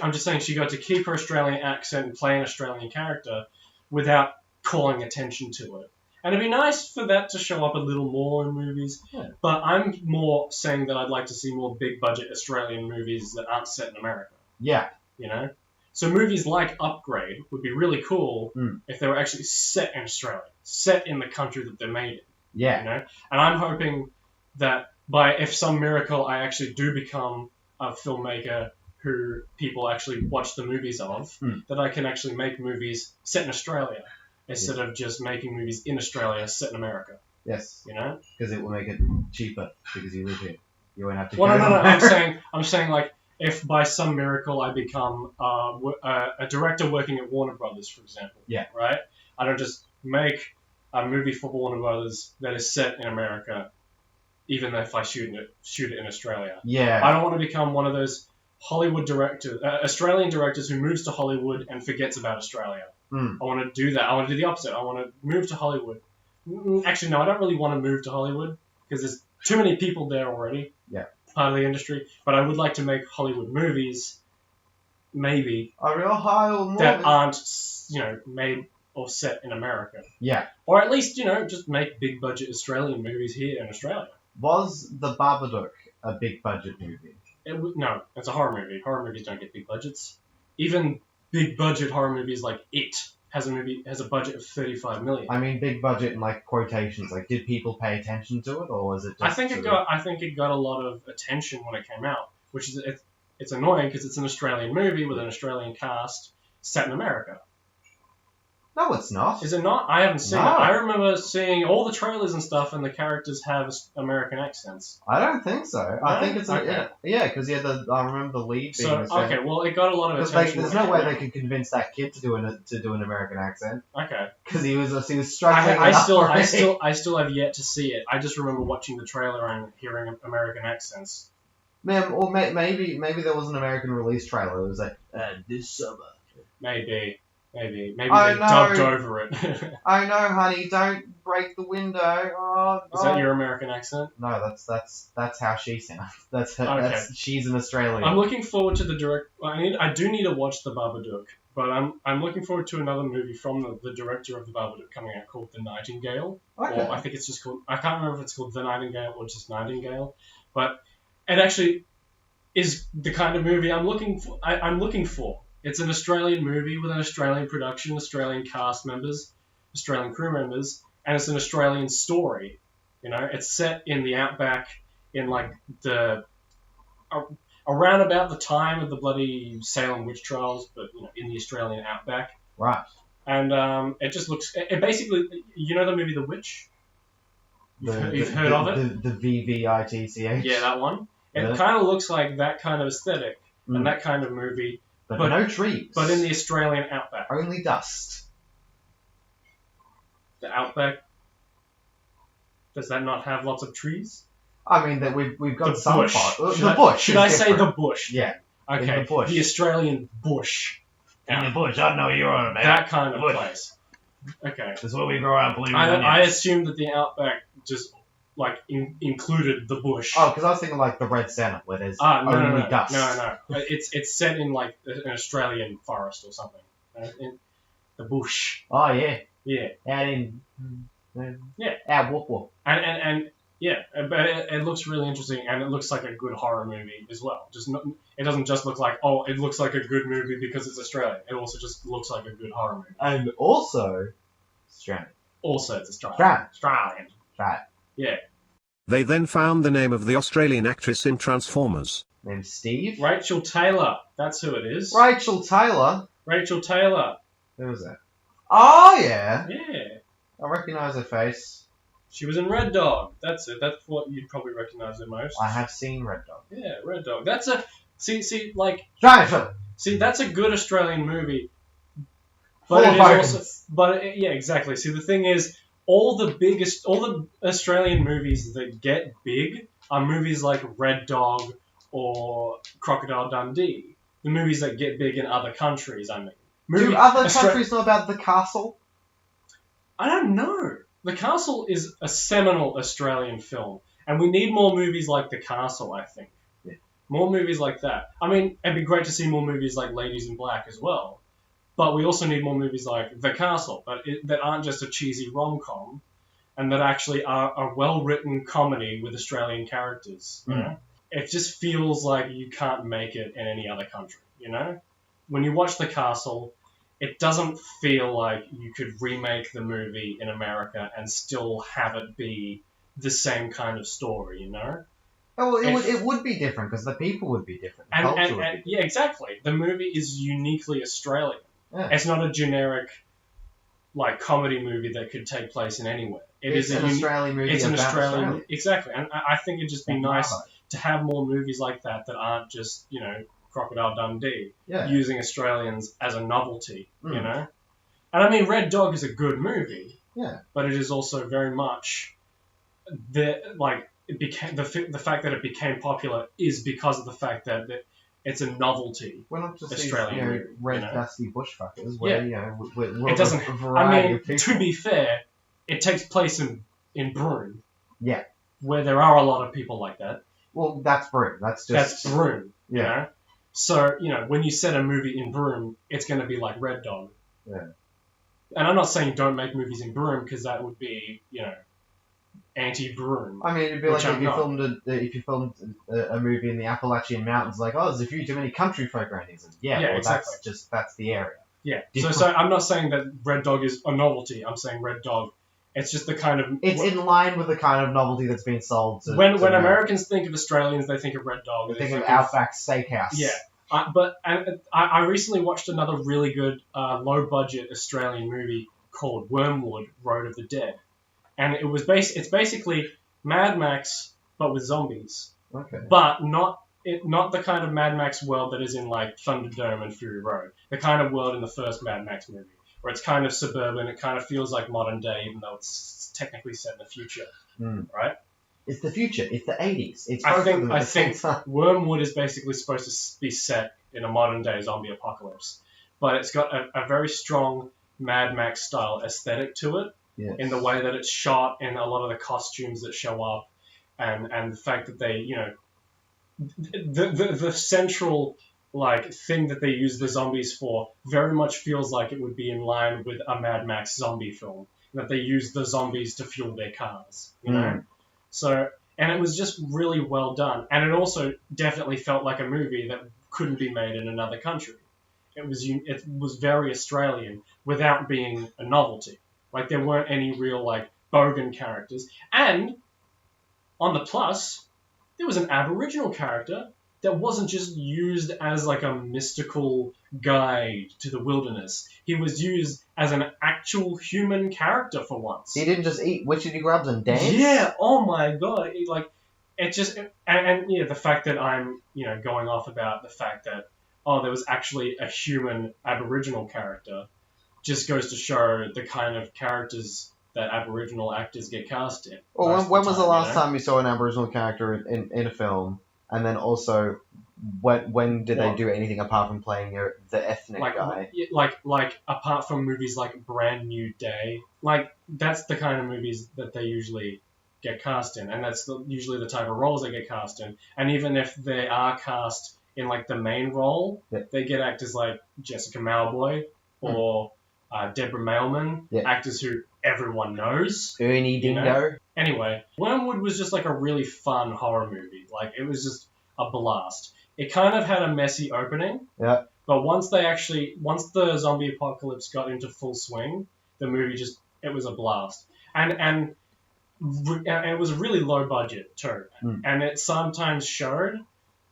I'm just saying she got to keep her Australian accent and play an Australian character without calling attention to it. And it'd be nice for that to show up a little more in movies. Yeah. But I'm more saying that I'd like to see more big budget Australian movies that aren't set in America. Yeah. You know? So movies like Upgrade would be really cool Mm. if they were actually set in Australia, set in the country that they're made in. Yeah. You know? And I'm hoping that if some miracle I actually do become a filmmaker who people actually watch the movies of, that I can actually make movies set in Australia instead of just making movies in Australia set in America. Yes. You know? Because it will make it cheaper because you live here. You won't have to. Well, go no. there. I'm saying like if by some miracle I become a director working at Warner Brothers, for example. Yeah. Right. I don't just make a movie for Warner Brothers that is set in America, even if I shoot it in Australia. Yeah. I don't want to become one of those Hollywood directors, Australian directors who moves to Hollywood and forgets about Australia. Mm. I want to do that. I want to do the opposite. I want to move to Hollywood. Actually, no, I don't really want to move to Hollywood because there's too many people there already. Yeah. Part of the industry. But I would like to make Hollywood movies, maybe, A real Hollywood movie. that aren't, made or set in America. Yeah. Or at least, just make big budget Australian movies here in Australia. Was The Babadook a big budget movie? No, it's a horror movie. Horror movies don't get big budgets. Even big budget horror movies like It has a budget of $35 million. I mean, big budget in like quotations. Like, did people pay attention to it, or was it just? I think it got a lot of attention when it came out, which is it's annoying because it's an Australian movie with an Australian cast set in America. No, it's not. Is it not? I haven't seen it. I remember seeing all the trailers and stuff, and the characters have American accents. I don't think so. I think it's Okay. because I remember the lead being. Well, it got a lot of attention. There's no way they could convince that kid to do an American accent. Okay. Because he was struggling. I still have yet to see it. I just remember watching the trailer and hearing American accents. Man, or maybe there was an American release trailer. It was like this summer. Maybe they I know. dubbed over it. Oh no, honey! Don't break the window. Oh, Is that your American accent? No, that's how she sounds. That's her. Okay. She's an Australian. I'm looking forward to the direct. I do need to watch the Babadook, but I'm looking forward to another movie from the director of the Babadook coming out called The Nightingale. Okay. Or I think it's just called. I can't remember if it's called The Nightingale or just Nightingale, but it actually is the kind of movie I'm looking for. I'm looking for. It's an Australian movie with an Australian production, Australian cast members, Australian crew members, and it's an Australian story. It's set in the outback in like around about the time of the bloody Salem witch trials, but in the Australian outback. Right. And it just looks. It basically, the movie The Witch. You've heard of it? The VVITCH. Yeah, that one. Yeah. It kind of looks like that kind of aesthetic and that kind of movie. But no trees. But in the Australian outback. Only dust. The outback. Does that not have lots of trees? I mean, that we've got The some bush. part. Should The bush. Should I say the different. bush? Yeah. Okay. In the bush. The Australian bush. In the bush, I know you're on about. That kind of Bush. place. Okay. That's where we grow our blue I onions. assumed that the outback just included the bush. Oh, because I was thinking like the Red Center, where there's no, only dust. No. It's set in like an Australian forest or something. In the bush. Oh yeah. Yeah. Out in. Yeah. Out whoop whoop. And yeah, but it looks really interesting, and it looks like a good horror movie as well. It doesn't just look like, it looks like a good movie because it's Australian. It also just looks like a good horror movie. And also, Australian. Also, it's Australian. Australian. Right. Yeah. They then found the name of the Australian actress in Transformers. Named Steve. Rachel Taylor. That's who it is. Rachel Taylor. Rachel Taylor. Who was that? Oh yeah. Yeah. I recognise her face. She was in Red Dog. That's it. That's what you'd probably recognise her most. I have seen Red Dog. Yeah, Red Dog. That's a see that's a good Australian movie. But Full of it is bones. also, yeah, exactly. See, the thing is, all the Australian movies that get big are movies like Red Dog or Crocodile Dundee. The movies that get big in other countries, I mean. Do other countries know about The Castle? I don't know. The Castle is a seminal Australian film, and we need more movies like The Castle, I think. Yeah. More movies like that. I mean, it'd be great to see more movies like Ladies in Black as well, but we also need more movies like The Castle, that aren't just a cheesy rom-com, and that actually are a well-written comedy with Australian characters. You know? It just feels like you can't make it in any other country, you know? When you watch The Castle, it doesn't feel like you could remake the movie in America and still have it be the same kind of story, you know? Oh, well, it would be different because the people would be different. The culture would be different. Yeah, exactly. The movie is uniquely Australian. Yeah. It's not a generic, like, comedy movie that could take place in anywhere. It's an Australian movie. It's an about Australian, Australia. exactly. And I think it'd just be nice Bravo. to have more movies like that aren't just, you know, Crocodile Dundee, Yeah. using Australians as a novelty, you know? And I mean, Red Dog is a good movie, Yeah. but it is also very much the fact that it became popular is because of the fact that it's a novelty. We're not just Australian these, movie, red you know? dusty bushfuckers where, we're It doesn't. a variety of people. To be fair, it takes place in Broome. Yeah. Where there are a lot of people like that. Well, that's Broome. That's Broome. Yeah. You know? So, you know, when you set a movie in Broome, it's going to be like Red Dog. Yeah. And I'm not saying don't make movies in Broome, because that would be, you know, anti-Broome. I mean, it'd be like Which if you filmed a movie in the Appalachian Mountains, like, oh, there's a few too many country folk around here. Yeah, well, exactly. that's the area. Yeah. So I'm not saying that Red Dog is a novelty. I'm saying Red Dog, it's just the kind of... It's in line with the kind of novelty that's been sold to... When Americans think of Australians, they think of Red Dog. They think of Outback Steakhouse. Yeah. But I recently watched another really good low-budget Australian movie called Wormwood: Road of the Dead, and it's basically Mad Max but with zombies. Okay. But not the kind of Mad Max world that is in like Thunderdome and Fury Road. The kind of world in the first Mad Max movie, where it's kind of suburban. It kind of feels like modern day, even though it's technically set in the future. Right? It's the future. It's the 80s. I think Wormwood is basically supposed to be set in a modern day zombie apocalypse, but it's got a very strong Mad Max style aesthetic to it. Yes. In the way that it's shot, and a lot of the costumes that show up, and the fact that they, you know, the central like thing that they use the zombies for very much feels like it would be in line with a Mad Max zombie film, that they use the zombies to fuel their cars, you know. So, and it was just really well done. And it also definitely felt like a movie that couldn't be made in another country. It was very Australian without being a novelty. Like, there weren't any real, like, bogan characters. And, on the plus, there was an Aboriginal character that wasn't just used as, like, a mystical guide to the wilderness. He was used as an actual human character for once. He didn't just eat witchetty grubs and dance? Yeah, oh my god. The fact that I'm, you know, going off about the fact that, there was actually a human Aboriginal character just goes to show the kind of characters that Aboriginal actors get cast in. Well, when was the last time you saw an Aboriginal character in a film? And then also, when did they do anything apart from playing the ethnic guy? Like apart from movies like Brand New Day, like that's the kind of movies that they usually get cast in, and that's usually the type of roles they get cast in. And even if they are cast in like the main role, they get actors like Jessica Mauboy or Deborah Mailman, actors who everyone knows. Ernie Dingo. Know? Anyway, Wormwood was just like a really fun horror movie. Like, it was just a blast. It kind of had a messy opening. Yeah. But once the zombie apocalypse got into full swing, the movie it was a blast. And it was really low budget too. And it sometimes showed,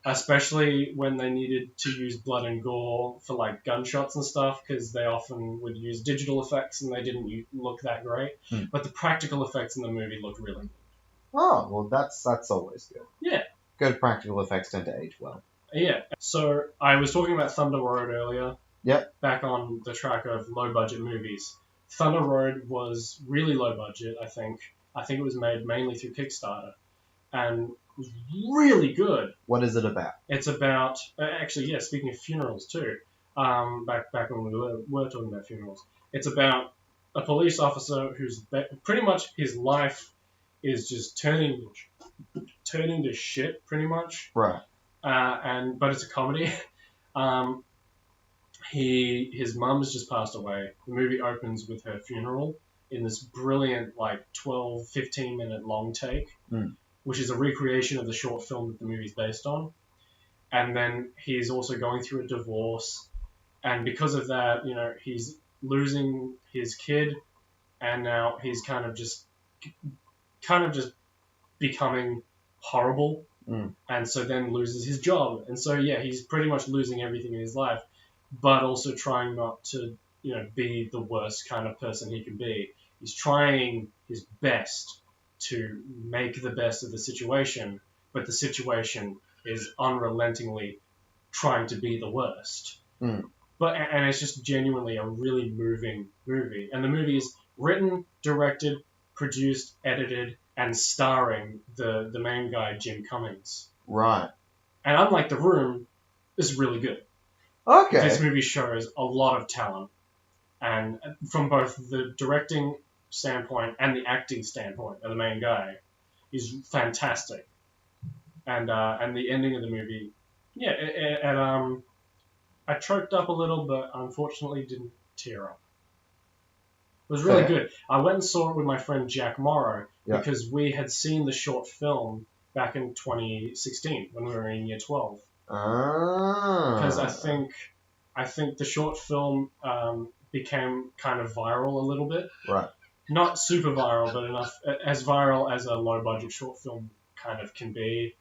especially when they needed to use blood and gore for like gunshots and stuff, because they often would use digital effects and they didn't look that great. But the practical effects in the movie looked really good. Oh, well, that's always good. Yeah. Good practical effects tend to age well. Yeah. So I was talking about Thunder Road earlier. Yep. Back on the track of low budget movies. Thunder Road was really low budget, I think. I think it was made mainly through Kickstarter. And was really good. What is it about? It's about, speaking of funerals too, back when we were talking about funerals, it's about a police officer who's pretty much his life is just turning to shit, pretty much. Right. But it's a comedy. His mum has just passed away. The movie opens with her funeral, in this brilliant, like 12, 15-minute long take, Mm. which is a recreation of the short film that the movie's based on. And then he's also going through a divorce, and because of that, he's losing his kid, and now he's kind of just becoming horrible, and so then loses his job, and so he's pretty much losing everything in his life, but also trying not to be the worst kind of person he can be. He's trying his best to make the best of the situation, but the situation is unrelentingly trying to be the worst. And it's just genuinely a really moving movie. And the movie is written, directed, produced, edited, and starring the main guy, Jim Cummings. Right. And unlike The Room, it's really good. Okay. This movie shows a lot of talent, and from both the directing standpoint and the acting standpoint of the main guy, is fantastic. And the ending of the movie, I choked up a little, but unfortunately didn't tear up. It was really good. I went and saw it with my friend Jack Morrow because we had seen the short film back in 2016 when we were in year 12. Because I think the short film became kind of viral a little bit. Right. Not super viral, but enough as viral as a low budget short film kind of can be.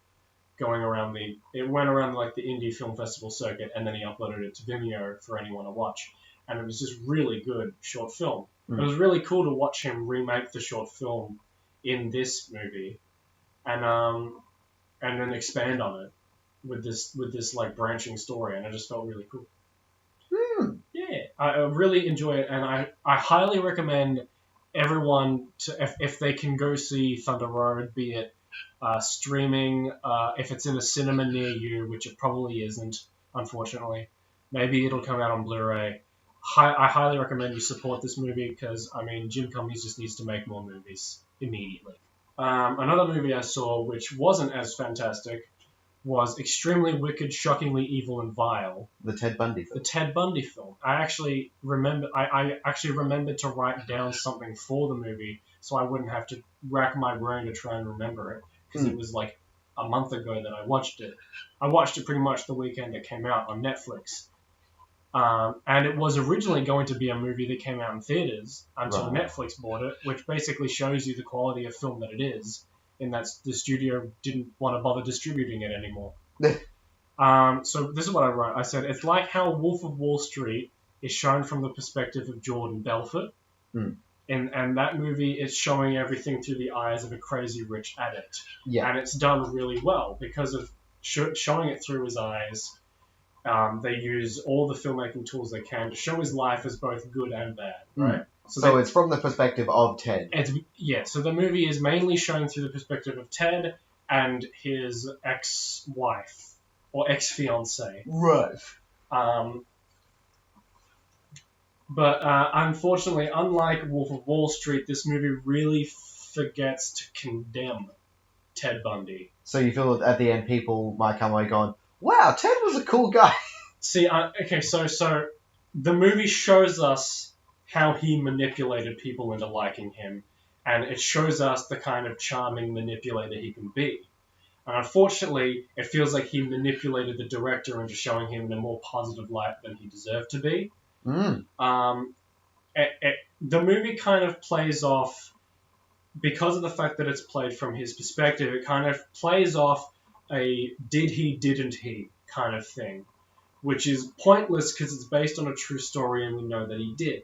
It went around like the indie film festival circuit, and then he uploaded it to Vimeo for anyone to watch. And it was just really good short film. It was really cool to watch him remake the short film in this movie, and then expand on it with this like branching story, and it just felt really cool. Yeah, I really enjoy it, and I highly recommend everyone to if they can go see Thunder Road, be it streaming, if it's in a cinema near you, which it probably isn't, unfortunately. Maybe it'll come out on Blu-ray. I highly recommend you support this movie because, Jim Cummings just needs to make more movies immediately. Another movie I saw, which wasn't as fantastic, was Extremely Wicked, Shockingly Evil and Vile. The Ted Bundy film. The Ted Bundy film. I actually remembered to write down something for the movie so I wouldn't have to rack my brain to try and remember it, because it was like a month ago that I watched it. I watched it pretty much the weekend it came out on Netflix. And it was originally going to be a movie that came out in theaters until Netflix bought it, which basically shows you the quality of film that it is, in that the studio didn't want to bother distributing it anymore. So this is what I wrote. I said, it's like how Wolf of Wall Street is shown from the perspective of Jordan Belfort. And that movie is showing everything through the eyes of a crazy rich addict. Yeah. And it's done really well because of showing it through his eyes. They use all the filmmaking tools they can to show his life as both good and bad, right? So it's from the perspective of Ted. So the movie is mainly shown through the perspective of Ted and his ex-wife, or ex-fiancée. Right. But unfortunately, unlike Wolf of Wall Street, this movie really forgets to condemn Ted Bundy. So you feel that at the end people might come away going, wow, Ted was a cool guy. See, so the movie shows us how he manipulated people into liking him, and it shows us the kind of charming manipulator he can be. And unfortunately, it feels like he manipulated the director into showing him in a more positive light than he deserved to be. The movie kind of plays off, because of the fact that it's played from his perspective, it kind of plays off a did he, didn't he kind of thing, which is pointless because it's based on a true story and we know that he did.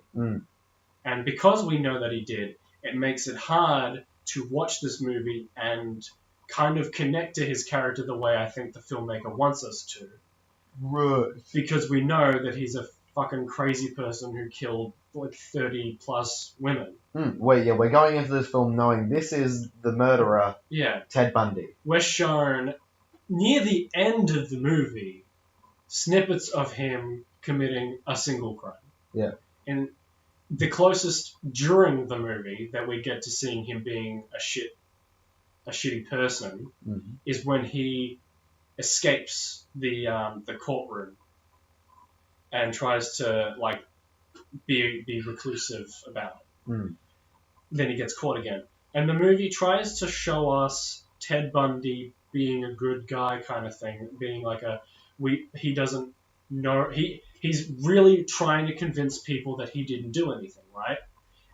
And because we know that he did, it makes it hard to watch this movie and kind of connect to his character the way I think the filmmaker wants us to. Right. Because we know that he's a fucking crazy person who killed like 30 plus women. We're going into this film knowing this is the murderer, Ted Bundy. We're shown, near the end of the movie, snippets of him committing a single crime. Yeah. And the closest during the movie that we get to seeing him being a shitty person is when he escapes the courtroom and tries to like be reclusive about it. then he gets caught again. And the movie tries to show us Ted Bundy being a good guy kind of thing, being like he doesn't know, he's really trying to convince people that he didn't do anything, right?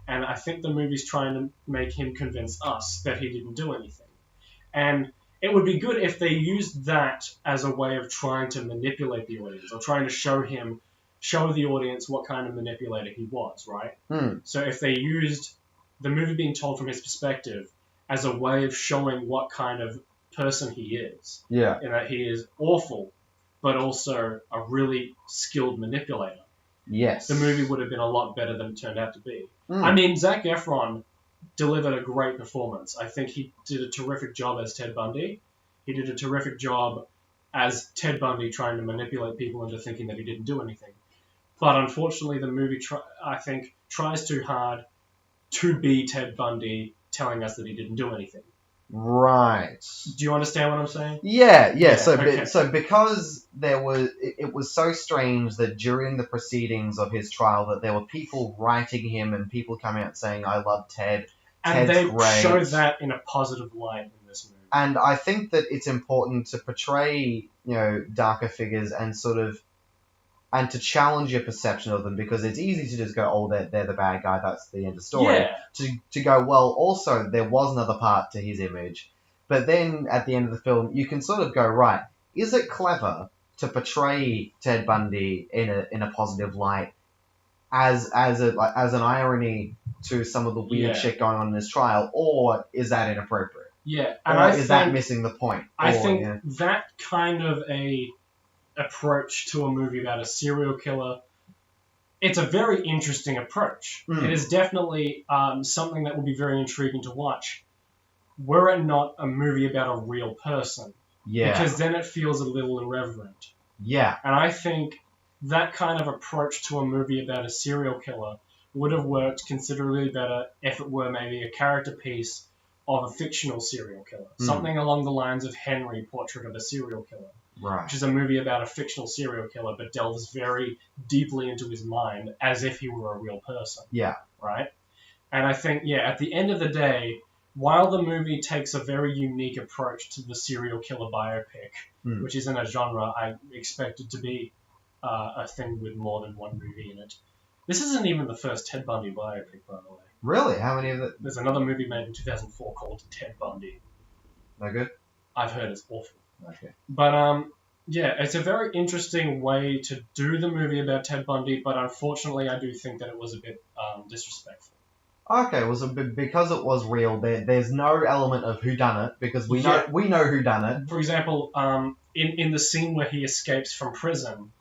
And I think the movie's trying to make him convince us that he didn't do anything. And it would be good if they used that as a way of trying to manipulate the audience, or trying to show the audience what kind of manipulator he was, right? So if they used the movie being told from his perspective as a way of showing what kind of person he is, and that he is awful, but also a really skilled manipulator, the movie would have been a lot better than it turned out to be. I mean, Zac Efron delivered a great performance. I think he did a terrific job as Ted Bundy. He did a terrific job as Ted Bundy trying to manipulate people into thinking that he didn't do anything. But unfortunately, the movie, I think, tries too hard to be Ted Bundy telling us that he didn't do anything. Right. Do you understand what I'm saying? Yeah. So, okay. So because it was so strange that during the proceedings of his trial that there were people writing him and people coming out saying, "I love Ted." And Ted's they great. show that in a positive light in this movie. And I think that it's important to portray, darker figures and and to challenge your perception of them, because it's easy to just go, "Oh, they're the bad guy, that's the end of story." Yeah. To go, well, also, there was another part to his image. But then, at the end of the film, you can sort of go, right, is it clever to portray Ted Bundy in a positive light as an irony to some of the weird shit going on in his trial, or is that inappropriate? Yeah. And is that missing the point? I think that kind of a approach to a movie about a serial killer, it's a very interesting approach. It is definitely something that will be very intriguing to watch, were it not a movie about a real person. Because then it feels a little irreverent. And I think that kind of approach to a movie about a serial killer would have worked considerably better if it were maybe a character piece of a fictional serial killer. Something along the lines of Henry, Portrait of a Serial Killer. Right. Which is a movie about a fictional serial killer, but delves very deeply into his mind as if he were a real person. Right? And I think, at the end of the day, while the movie takes a very unique approach to the serial killer biopic, which isn't a genre I expected to be a thing with more than one movie in it. This isn't even the first Ted Bundy biopic, by the way. Really? How many of it? There's another movie made in 2004 called Ted Bundy. No good? I've heard it's awful. Okay. But, it's a very interesting way to do the movie about Ted Bundy, but unfortunately I do think that it was a bit disrespectful. Okay, well, so because it was real, there's no element of whodunit, because we know whodunit. For example, in the scene where he escapes from prison,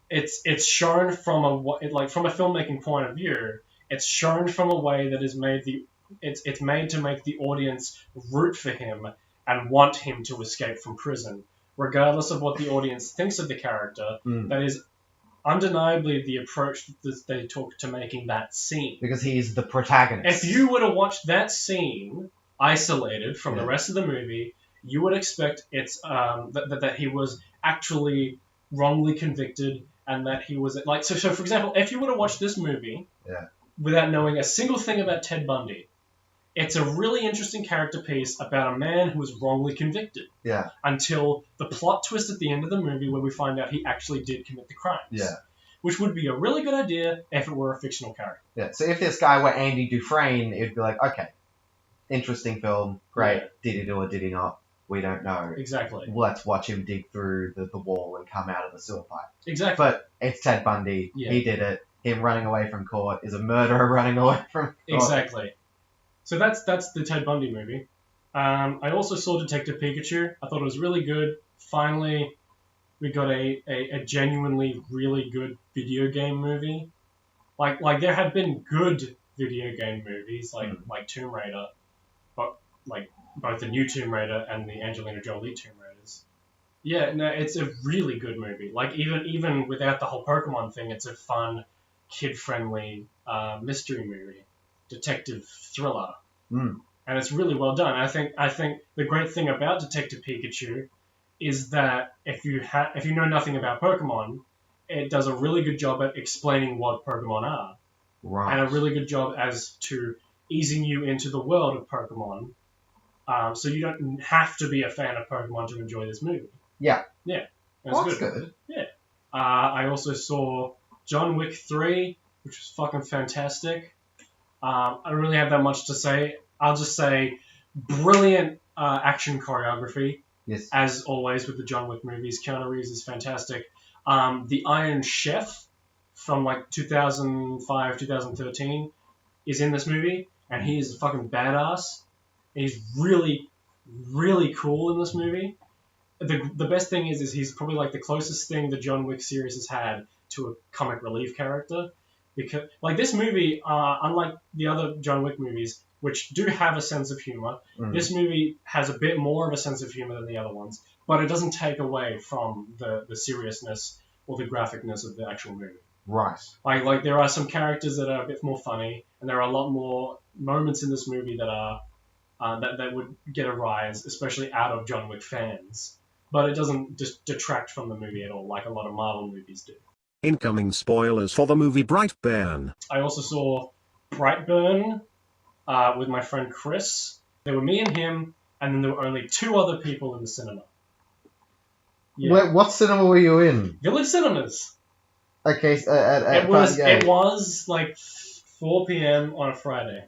it's shown from from a filmmaking point of view. It's shown from a way that is it's made to make the audience root for him and want him to escape from prison, regardless of what the audience thinks of the character. That is undeniably the approach that they took to making that scene. Because he's the protagonist. If you were to watch that scene isolated from the rest of the movie, you would expect it's that he was actually wrongly convicted, and that he was so for example, if you were to watch this movie without knowing a single thing about Ted Bundy, it's a really interesting character piece about a man who was wrongly convicted. Until the plot twist at the end of the movie where we find out he actually did commit the crimes. Which would be a really good idea if it were a fictional character. So if this guy were Andy Dufresne, it'd be like, okay, interesting film, great. Did he do it, did he not? We don't know. Exactly. Let's watch him dig through the wall and come out of the sewer pipe. Exactly. But it's Ted Bundy. He did it. Him running away from court is a murderer running away from court. Exactly. So that's the Ted Bundy movie. I also saw Detective Pikachu. I thought it was really good. Finally, we got a genuinely really good video game movie. Like there had been good video game movies like Tomb Raider, but both the new Tomb Raider and the Angelina Jolie Tomb Raiders. Yeah, no, it's a really good movie. Like even without the whole Pokemon thing, it's a fun, kid-friendly mystery movie. Detective thriller, and it's really well done. I think the great thing about Detective Pikachu is that if you know nothing about Pokemon, it does a really good job at explaining what Pokemon are, and a really good job as to easing you into the world of Pokemon. So you don't have to be a fan of Pokemon to enjoy this movie. Yeah. Yeah. Well, that's good. Yeah. I also saw John Wick 3, which was fucking fantastic. I don't really have that much to say. I'll just say brilliant action choreography. Yes. As always with the John Wick movies. Keanu Reeves is fantastic. The Iron Chef from like 2005, 2013 is in this movie, and he is a fucking badass. He's really, really cool in this movie. The best thing is he's probably like the closest thing the John Wick series has had to a comic relief character. Because like this movie, unlike the other John Wick movies, which do have a sense of humor, this movie has a bit more of a sense of humor than the other ones, but it doesn't take away from the seriousness or the graphicness of the actual movie. Right. Like there are some characters that are a bit more funny, and there are a lot more moments in this movie that are that would get a rise, especially out of John Wick fans. But it doesn't just detract from the movie at all, like a lot of Marvel movies do. Incoming spoilers for the movie Brightburn. I also saw Brightburn with my friend Chris. There were me and him, and then there were only 2 other people in the cinema. Yeah. What cinema were you in? Village Cinemas. Okay, It was like 4 p.m. on a Friday.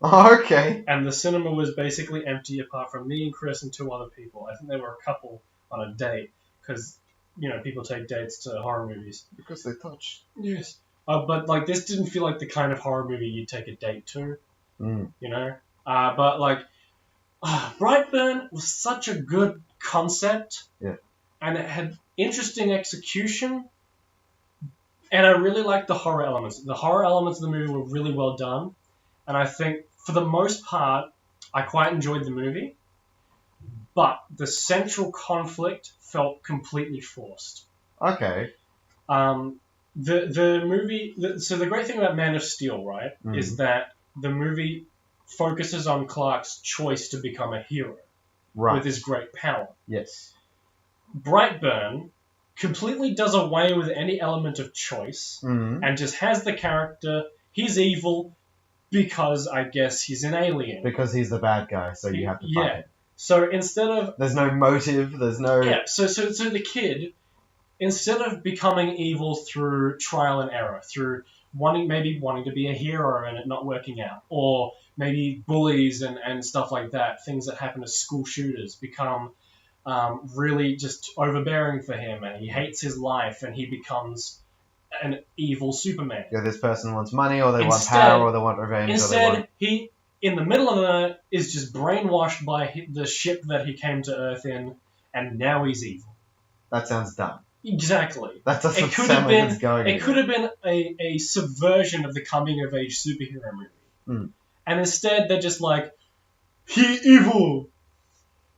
Oh, okay. And the cinema was basically empty apart from me and Chris and 2 other people. I think they were a couple on a date, because, people take dates to horror movies. Because they touch. Yes. But, like, this didn't feel like the kind of horror movie you'd take a date to, But, like, Brightburn was such a good concept. Yeah. And it had interesting execution. And I really liked the horror elements. The horror elements of the movie were really well done. And I think, for the most part, I quite enjoyed the movie. But the central conflict felt completely forced. Okay. The movie... So the great thing about Man of Steel, right, is that the movie focuses on Clark's choice to become a hero. Right. With his great power. Yes. Brightburn completely does away with any element of choice and just has the character... He's evil... Because I guess he's an alien. Because he's the bad guy, so you have to fight him. So instead of... There's no motive, there's no... Yeah, so the kid, instead of becoming evil through trial and error, through wanting to be a hero and it not working out, or maybe bullies and stuff like that, things that happen to school shooters, become really just overbearing for him, and he hates his life, and he becomes... an evil Superman. Yeah, this person wants money, or they want power, or they want revenge. Instead, he, in the middle of it, is just brainwashed by the ship that he came to Earth in, and now he's evil. That sounds dumb. Exactly. That doesn't sound like it's going. It could have been a subversion of the coming-of-age superhero movie. And instead, they're just like, he evil!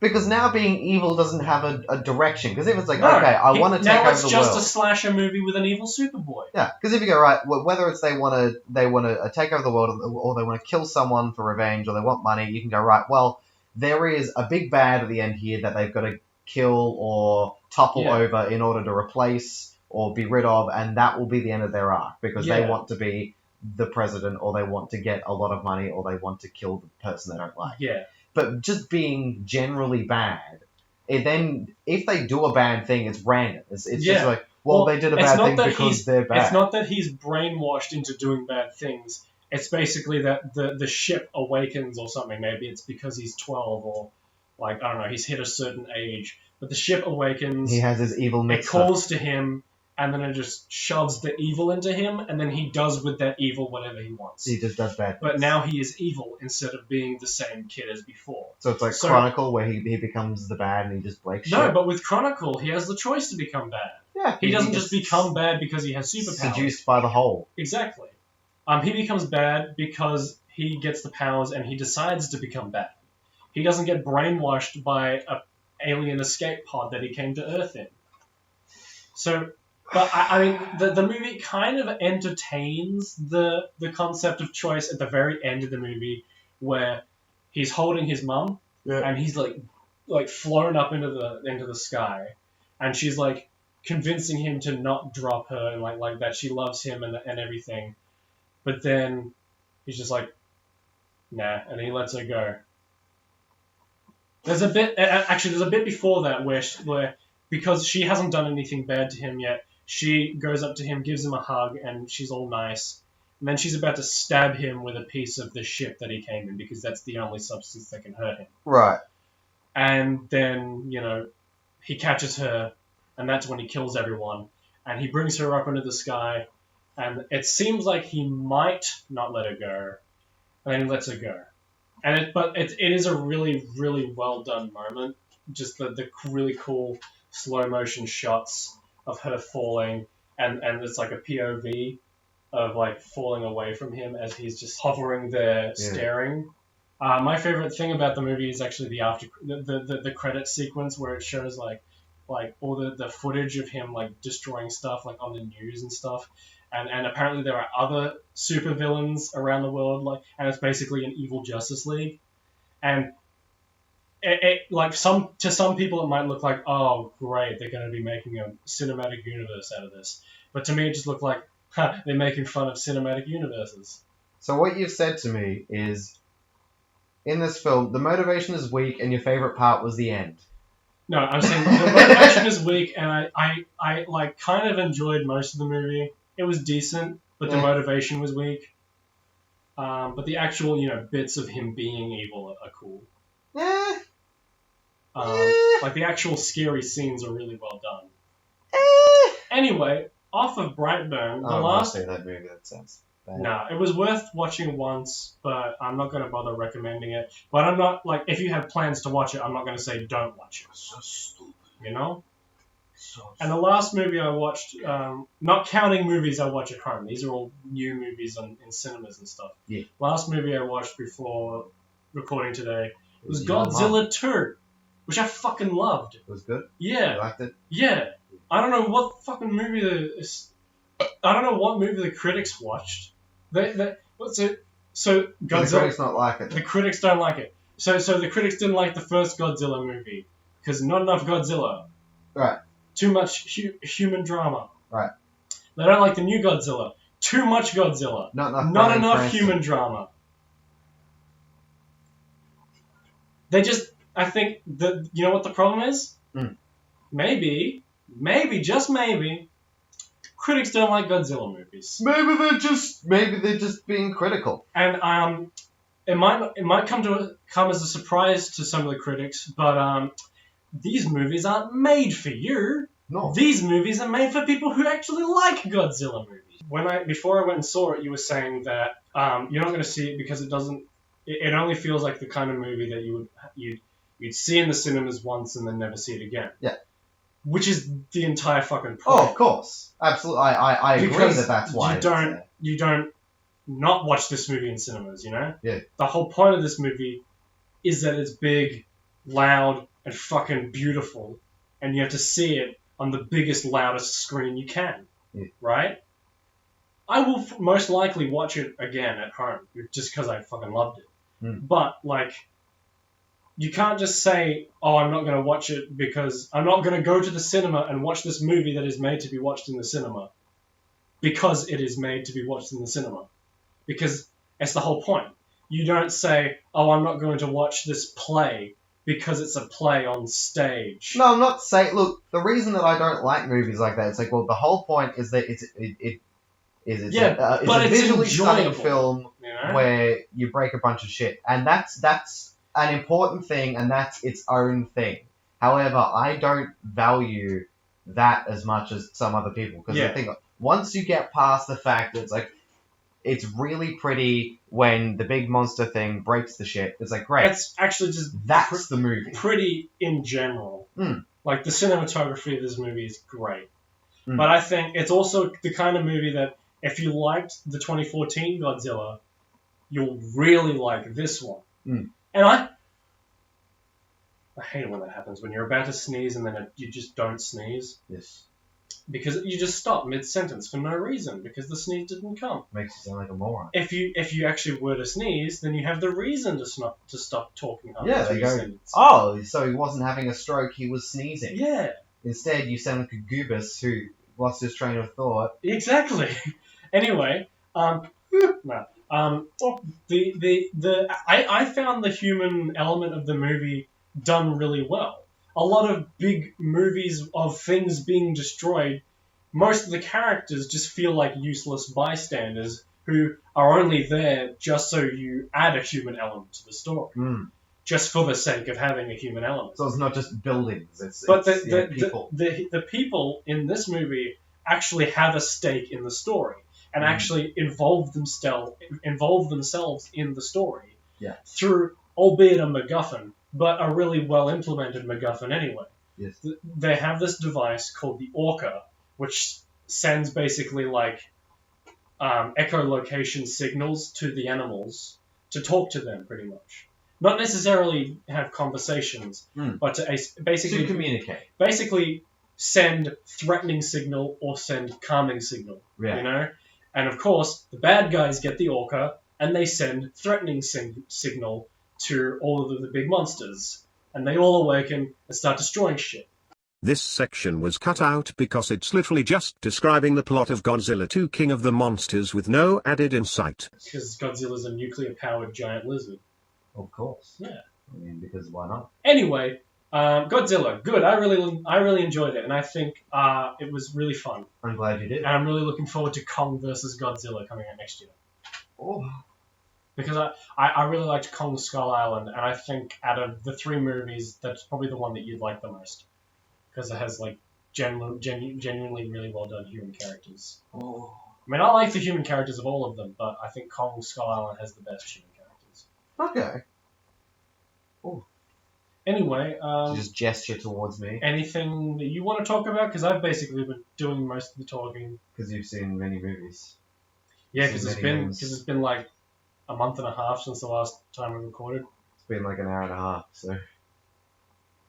Because now being evil doesn't have a direction. Because if it's like, okay, I want to take over the world. Now it's just a slasher movie with an evil Superboy. Yeah, because if you go, right, whether it's they want to take over the world, or they want to kill someone for revenge, or they want money, you can go, right, well, there is a big bad at the end here that they've got to kill or topple over in order to replace or be rid of, and that will be the end of their arc. Because they want to be the president, or they want to get a lot of money, or they want to kill the person they don't like. Yeah. But just being generally bad, if they do a bad thing, it's random. It's just like, well, they did a bad thing because they're bad. It's not that he's brainwashed into doing bad things. It's basically that the ship awakens or something. Maybe it's because he's 12 or, like, I don't know, he's hit a certain age. But the ship awakens. He has his evil mixer. It calls to him, and then it just shoves the evil into him, and then he does with that evil whatever he wants. He just does bad things. But now he is evil instead of being the same kid as before. So it's like Chronicle, where he becomes the bad and he just breaks shit. No, but with Chronicle, he has the choice to become bad. Yeah. He doesn't just become bad because he has superpowers. Seduced by the whole. Exactly. He becomes bad because he gets the powers and he decides to become bad. He doesn't get brainwashed by an alien escape pod that he came to Earth in. So... But, I mean, the movie kind of entertains the concept of choice at the very end of the movie, where he's holding his mum, and he's, like flown up into the sky, and she's, like, convincing him to not drop her, and, like that she loves him and everything. But then he's just like, nah, and he lets her go. There's a bit, actually, there's a bit before that where because she hasn't done anything bad to him yet, she goes up to him, gives him a hug, and she's all nice. And then she's about to stab him with a piece of the ship that he came in, because that's the only substance that can hurt him. Right. And then, he catches her, and that's when he kills everyone. And he brings her up into the sky, and it seems like he might not let her go, and then he lets her go. But it is a really, really well done moment. Just the really cool slow motion shots of her falling, and it's like a POV of like falling away from him as he's just hovering there staring. My favorite thing about the movie is actually the credit sequence where it shows like all the footage of him like destroying stuff like on the news and stuff. And apparently there are other supervillains around the world, and it's basically an evil Justice League. And to some people it might look like, oh great, they're going to be making a cinematic universe out of this. But to me it just looked like, they're making fun of cinematic universes. So what you've said to me is, in this film, the motivation is weak, and your favorite part was the end. No, I'm saying the motivation is weak, and I like kind of enjoyed most of the movie. It was decent, but the motivation was weak. But the actual, bits of him being evil are cool. Like the actual scary scenes are really well done. Anyway, off of Brightburn, I want to say that movie. That sounds bad. No, it was worth watching once, but I'm not going to bother recommending it. But I'm not, if you have plans to watch it, I'm not going to say don't watch it. So stupid. And the last movie I watched, not counting movies I watch at home, these are all new movies in cinemas and stuff. Yeah. Last movie I watched before recording today was Godzilla 2, which I fucking loved. It was good? Yeah. You liked it? Yeah. I don't know what fucking movie I don't know what movie the critics watched. What's it? So Godzilla. The critics not like it. The critics don't like it. So the critics didn't like the first Godzilla movie because not enough Godzilla. Right. Too much human drama. Right. They don't like the new Godzilla. Too much Godzilla. Not enough human drama. They just, I think that, you know what the problem is? Maybe, just maybe, critics don't like Godzilla movies. Maybe they're just being critical. And it might come as a surprise to some of the critics, but these movies aren't made for you. No. These movies are made for people who actually like Godzilla movies. Before I went and saw it, you were saying that you're not going to see it because it only feels like the kind of movie that you'd see in the cinemas once and then never see it again. Yeah. Which is the entire fucking point. Oh, of course. Absolutely. I agree because that's why. You don't not watch this movie in cinemas, Yeah. The whole point of this movie is that it's big, loud, and fucking beautiful, and you have to see it on the biggest, loudest screen you can. Yeah. Right? I will most likely watch it again at home, just because I fucking loved it. But, you can't just say, oh, I'm not going to watch it because I'm not going to go to the cinema and watch this movie that is made to be watched in the cinema because it is made to be watched in the cinema. Because it's the whole point. You don't say, oh, I'm not going to watch this play because it's a play on stage. No, I'm not saying... Look, the reason that I don't like movies like that, it's like, well, the whole point is that it's a visually stunning film where you break a bunch of shit. And that's an important thing, and that's its own thing. However, I don't value that as much as some other people. Because I think once you get past the fact that it's really pretty when the big monster thing breaks the shit, it's like, great. It's actually just... That's the movie. Pretty in general. Like, the cinematography of this movie is great. Mm. But I think it's also the kind of movie that if you liked the 2014 Godzilla, you'll really like this one. Mm. And I hate it when that happens, when you're about to sneeze and then you just don't sneeze. Yes. Because you just stop mid-sentence for no reason, because the sneeze didn't come. Makes you sound like a moron. If you actually were to sneeze, then you have the reason to stop talking. Yeah, they go, oh, so he wasn't having a stroke, he was sneezing. Yeah. Instead, you sound like a goobus who lost his train of thought. Exactly. Anyway, I found the human element of the movie done really well. A lot of big movies of things being destroyed, most of the characters just feel like useless bystanders who are only there just so you add a human element to the story, just for the sake of having a human element. So it's not just buildings; it's the people. The people in this movie actually have a stake in the story and actually involve themselves in the story through, albeit a MacGuffin, but a really well implemented MacGuffin anyway. Yes. They have this device called the Orca, which sends basically like echolocation signals to the animals to talk to them, pretty much. Not necessarily have conversations, but to basically communicate. Basically, send threatening signal or send calming signal. Yeah. You know, and of course the bad guys get the Orca and they send threatening signal to all of the big monsters, and they all awaken and start destroying shit. This section was cut out because it's literally just describing the plot of Godzilla 2 King of the Monsters with no added insight. Because Godzilla's a nuclear-powered giant lizard. Of course. Yeah. I mean, because why not? Anyway, Godzilla, good. I really enjoyed it, and I think it was really fun. I'm glad you did. And I'm really looking forward to Kong versus Godzilla coming out next year. Oh. Because I really liked Kong Skull Island, and I think out of the three movies, that's probably the one that you'd like the most. Because it has like genuinely really well done human characters. Oh. I mean, I like the human characters of all of them, but I think Kong Skull Island has the best human characters. Okay. Anyway, just gesture towards me. Anything that you want to talk about? Because I've basically been doing most of the talking. Because you've seen many movies. Yeah, because it's been like a month and a half since the last time we recorded. It's been like an hour and a half, so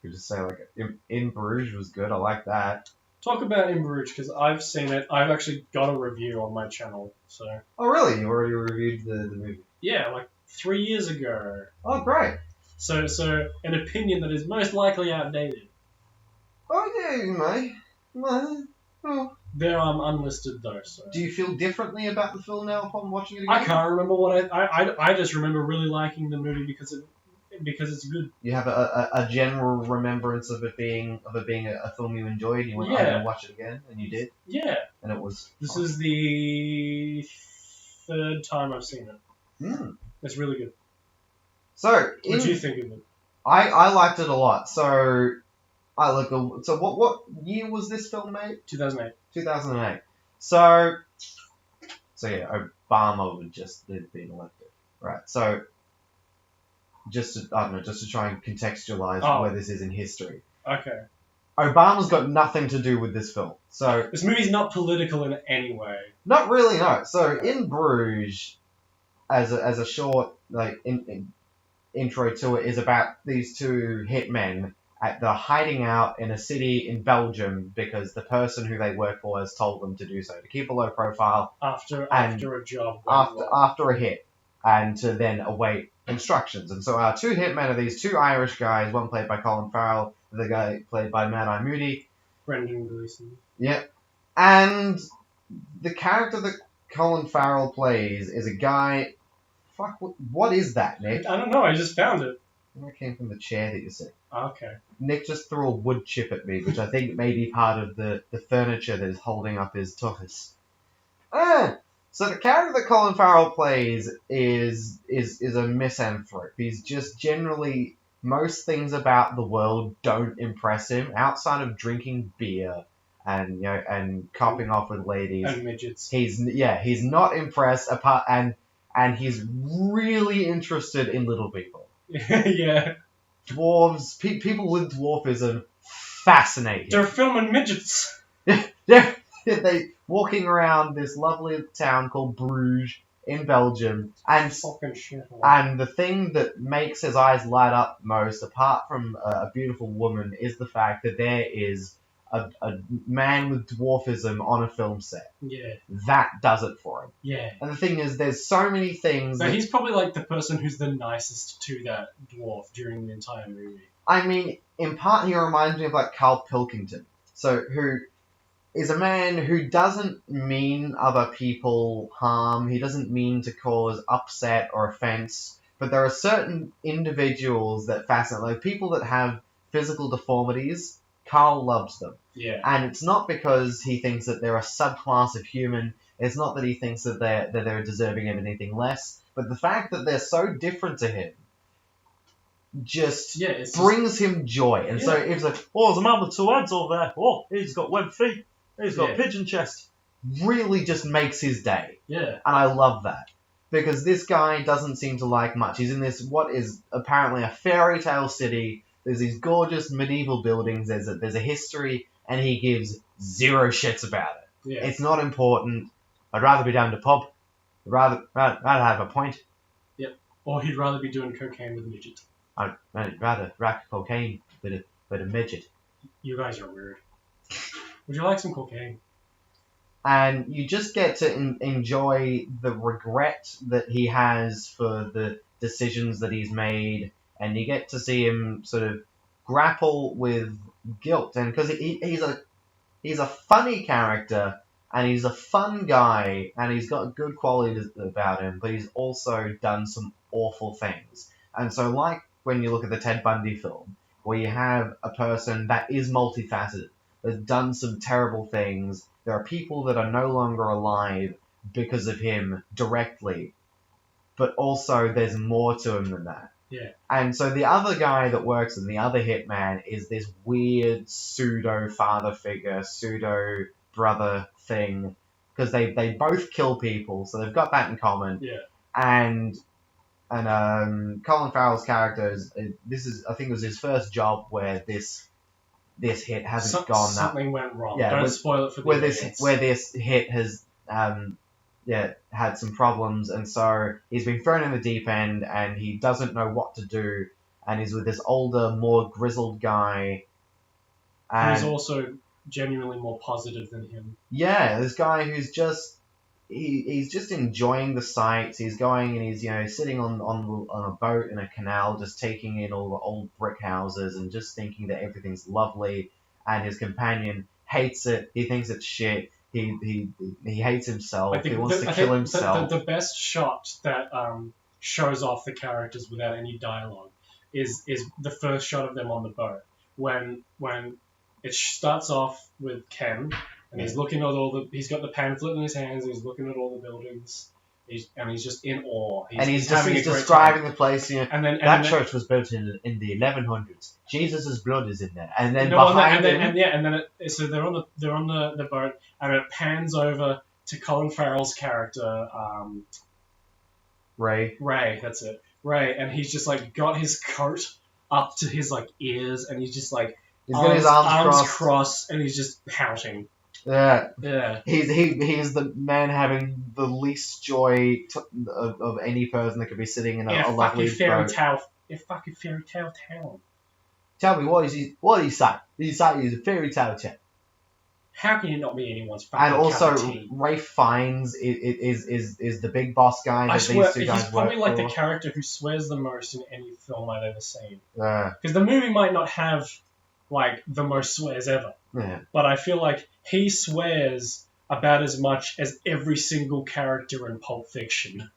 you just say like In Bruges was good. I like that. Talk about In Bruges because I've seen it. I've actually got a review on my channel. So. Oh really? You already reviewed the movie? Yeah, like 3 years ago. Oh great. So an opinion that is most likely outdated. Oh yeah, you may. Oh. They're unlisted though. So. Do you feel differently about the film now upon watching it again? I can't remember what I just remember really liking the movie because it's good. You have a general remembrance of it being a film you enjoyed. And you went, I'm gonna watch it again, and you did. Yeah. And it was. This is the third time I've seen it. It's really good. So, what do you think of it? I liked it a lot. So, what year was this film made? 2008. 2008. So yeah, Obama would just have been elected, right? So, just to try and contextualize where this is in history. Okay. Obama's got nothing to do with this film. So this movie's not political in any way. Not really, no. So In Bruges, as a short intro to it, is about these two hitmen. They're hiding out in a city in Belgium because the person who they work for has told them to do so, to keep a low profile after a job, after a hit, and to then await instructions. And so our two hitmen are these two Irish guys, one played by Colin Farrell, the guy played by Mad-Eye Moody. Brendan Gleeson. Yep. And the character that Colin Farrell plays is a guy... Fuck, what is that, Nick? I don't know, I just found it. It came from the chair that you're sitting. Okay. Nick just threw a wood chip at me, which I think may be part of the furniture that is holding up his tuchus. So the character that Colin Farrell plays is a misanthrope. He's just generally... Most things about the world don't impress him, outside of drinking beer and copping off with ladies. And midgets. He's not impressed and he's really interested in little people. Yeah. Dwarves, people with dwarfism, fascinate him. They're filming midgets. They walking around this lovely town called Bruges in Belgium, and fucking shit. And the thing that makes his eyes light up most, apart from a beautiful woman, is the fact that there is a man with dwarfism on a film set. Yeah. That does it for him. Yeah. And the thing is, there's so many things. So he's probably like the person who's the nicest to that dwarf during the entire movie. I mean, in part, he reminds me of like Carl Pilkington. So is a man who doesn't mean other people harm. He doesn't mean to cause upset or offense. But there are certain individuals that fascinate, like people that have physical deformities. Carl loves them. Yeah. And it's not because he thinks that they're a subclass of human. It's not that he thinks that they're deserving of anything less. But the fact that they're so different to him just brings him joy. And so it's like, oh, there's a man with two heads over there. Oh, he's got webbed feet. He's got a pigeon chest. Really just makes his day. Yeah. And I love that. Because this guy doesn't seem to like much. He's in this, what is apparently a fairy tale city. There's these gorgeous medieval buildings. There's a history, and he gives zero shits about it. Yeah. It's not important. I'd rather be down the pub. Rather have a pint. Yep. Or he'd rather be doing cocaine with a midget. I'd rather rack cocaine with a midget. You guys are weird. Would you like some cocaine? And you just get to enjoy the regret that he has for the decisions that he's made, and you get to see him sort of grapple with guilt. And because he's a funny character, and he's a fun guy, and he's got good qualities about him, but he's also done some awful things. And so, like when you look at the Ted Bundy film, where you have a person that is multifaceted, that's done some terrible things. There are people that are no longer alive because of him directly, but also there's more to him than that. Yeah. And so the other guy that works in the other hitman is this weird pseudo father figure, pseudo brother thing, because they both kill people, so they've got that in common. Yeah. And Colin Farrell's character I think it was his first job where this hit hasn't gone that. Something went wrong. Yeah, Don't spoil it for the audience. Where this hit has had some problems, and so he's been thrown in the deep end, and he doesn't know what to do, and he's with this older, more grizzled guy. And he's also genuinely more positive than him. Yeah, this guy who's just he's just enjoying the sights. He's going and he's sitting on a boat in a canal, just taking in all the old brick houses and just thinking that everything's lovely. And his companion hates it. He thinks it's shit. He hates himself. He wants to kill himself. The best shot that shows off the characters without any dialogue is the first shot of them on the boat when it starts off with Ken. And he's looking at he's got the pamphlet in his hands, and he's looking at all the buildings, and he's just in awe. He's describing the place, and then that church was built in the 1100s. Jesus' blood is in there. And then so they're on the boat, and it pans over to Colin Farrell's character, Ray. That's it. Ray, and he's just like got his coat up to his like ears, and he's just like he's got his arms crossed, and he's just pouting. Yeah. He's the man having the least joy of any person that could be sitting in a lovely boat. Fucking fairy tale town. Tell me, what did he say? Did he say he's a fairy tale town? How can you not be anyone's fucking And also, cup of tea? Rafe Fiennes is the big boss guy that these two guys he's probably work like for. the character who swears the most in any film I've ever seen. Yeah. Because the movie might not have like the most swears ever. Yeah. But I feel like he swears about as much as every single character in Pulp Fiction,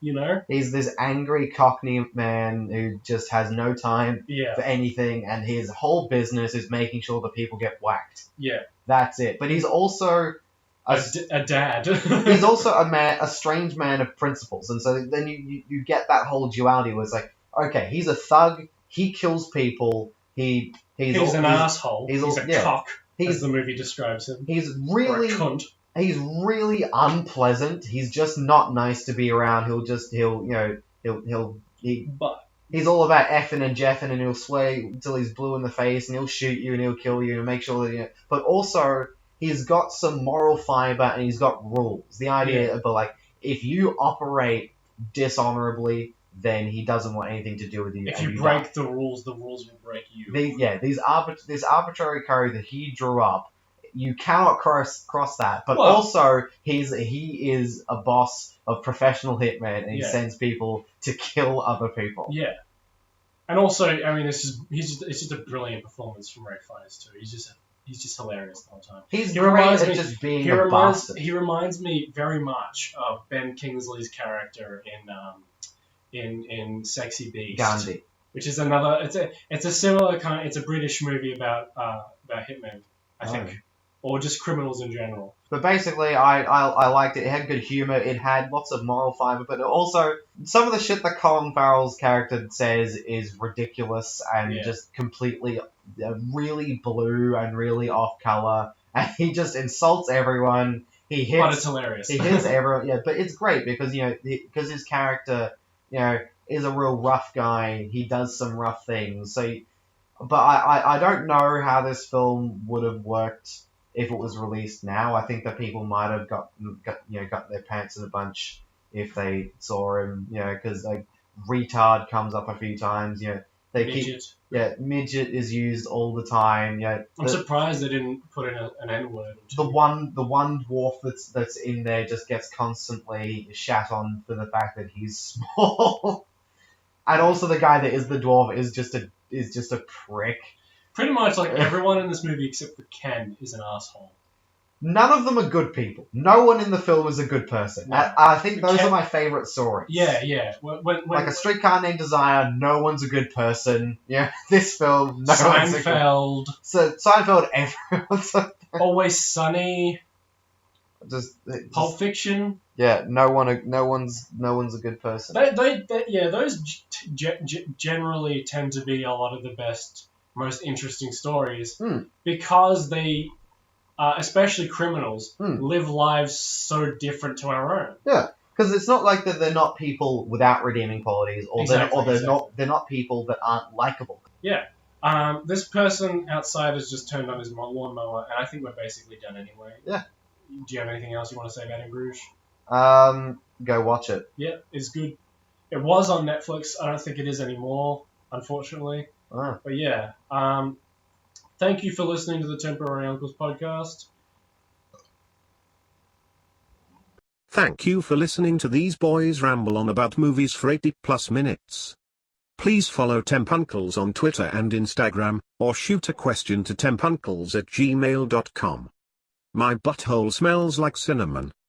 He's this angry Cockney man who just has no time for anything, and his whole business is making sure that people get whacked. Yeah. That's it. But he's also a dad. He's also a strange man of principles, and so then you get that whole duality where it's like, okay, he's a thug, he kills people, he's an asshole. He's a cock. As the movie describes him. He's really cunt. He's really unpleasant. He's just not nice to be around. He's all about effing and jeffing, and he'll swear until he's blue in the face, and he'll shoot you and he'll kill you and make sure that But also, he's got some moral fiber and he's got rules. The idea of if you operate dishonorably, then he doesn't want anything to do with you. If you break the rules will break you. This arbitrary code that he drew up, you cannot cross that. But also, he is a boss of professional hitmen, and he sends people to kill other people. Yeah. And also, I mean, it's just a brilliant performance from Ray Fiennes too. He's just he's just hilarious the whole time. He's He great reminds at me- just being He a reminds bastard. he reminds me very much of Ben Kingsley's character in Sexy Beast, Gandhi. which is another. It's a similar kind. It's a British movie about hitmen, I think, or just criminals in general. But basically, I liked it. It had good humor. It had lots of moral fiber, but also some of the shit that Colin Farrell's character says is ridiculous and just completely really blue and really off color. And he just insults everyone. But it's hilarious. He hits everyone. Yeah, but it's great because because his character is a real rough guy. He does some rough things. But I don't know how this film would have worked if it was released now. I think that people might have got their pants in a bunch if they saw him, because like retard comes up a few times. Midget. Midget is used all the time. I'm surprised they didn't put in an N-word. The one dwarf that's in there just gets constantly shat on for the fact that he's small, and also the guy that is the dwarf is just a prick. Pretty much like everyone in this movie except for Ken is an asshole. None of them are good people. No one in the film is a good person. No. I think those are my favorite stories. Yeah. Like A Streetcar Named Desire, no one's a good person. This film, no one's a good... Seinfeld. So Seinfeld, everyone's Always Sunny. just Pulp Fiction. yeah. No one's a good person. Those generally tend to be a lot of the best, most interesting stories because they, especially criminals, live lives so different to our own. Yeah, because it's not like that they're not people without redeeming qualities, or they're not people that aren't likable. Yeah. This person outside has just turned on his lawnmower, and I think we're basically done anyway. Yeah. Do you have anything else you want to say about In Bruges? Go watch it. Yeah, it's good. It was on Netflix. I don't think it is anymore, unfortunately. Oh. But yeah. Thank you for listening to the Temporary Uncles podcast. Thank you for listening to these boys ramble on about movies for 80+ minutes. Please follow Tempuncles on Twitter and Instagram, or shoot a question to tempuncles@gmail.com. My butthole smells like cinnamon.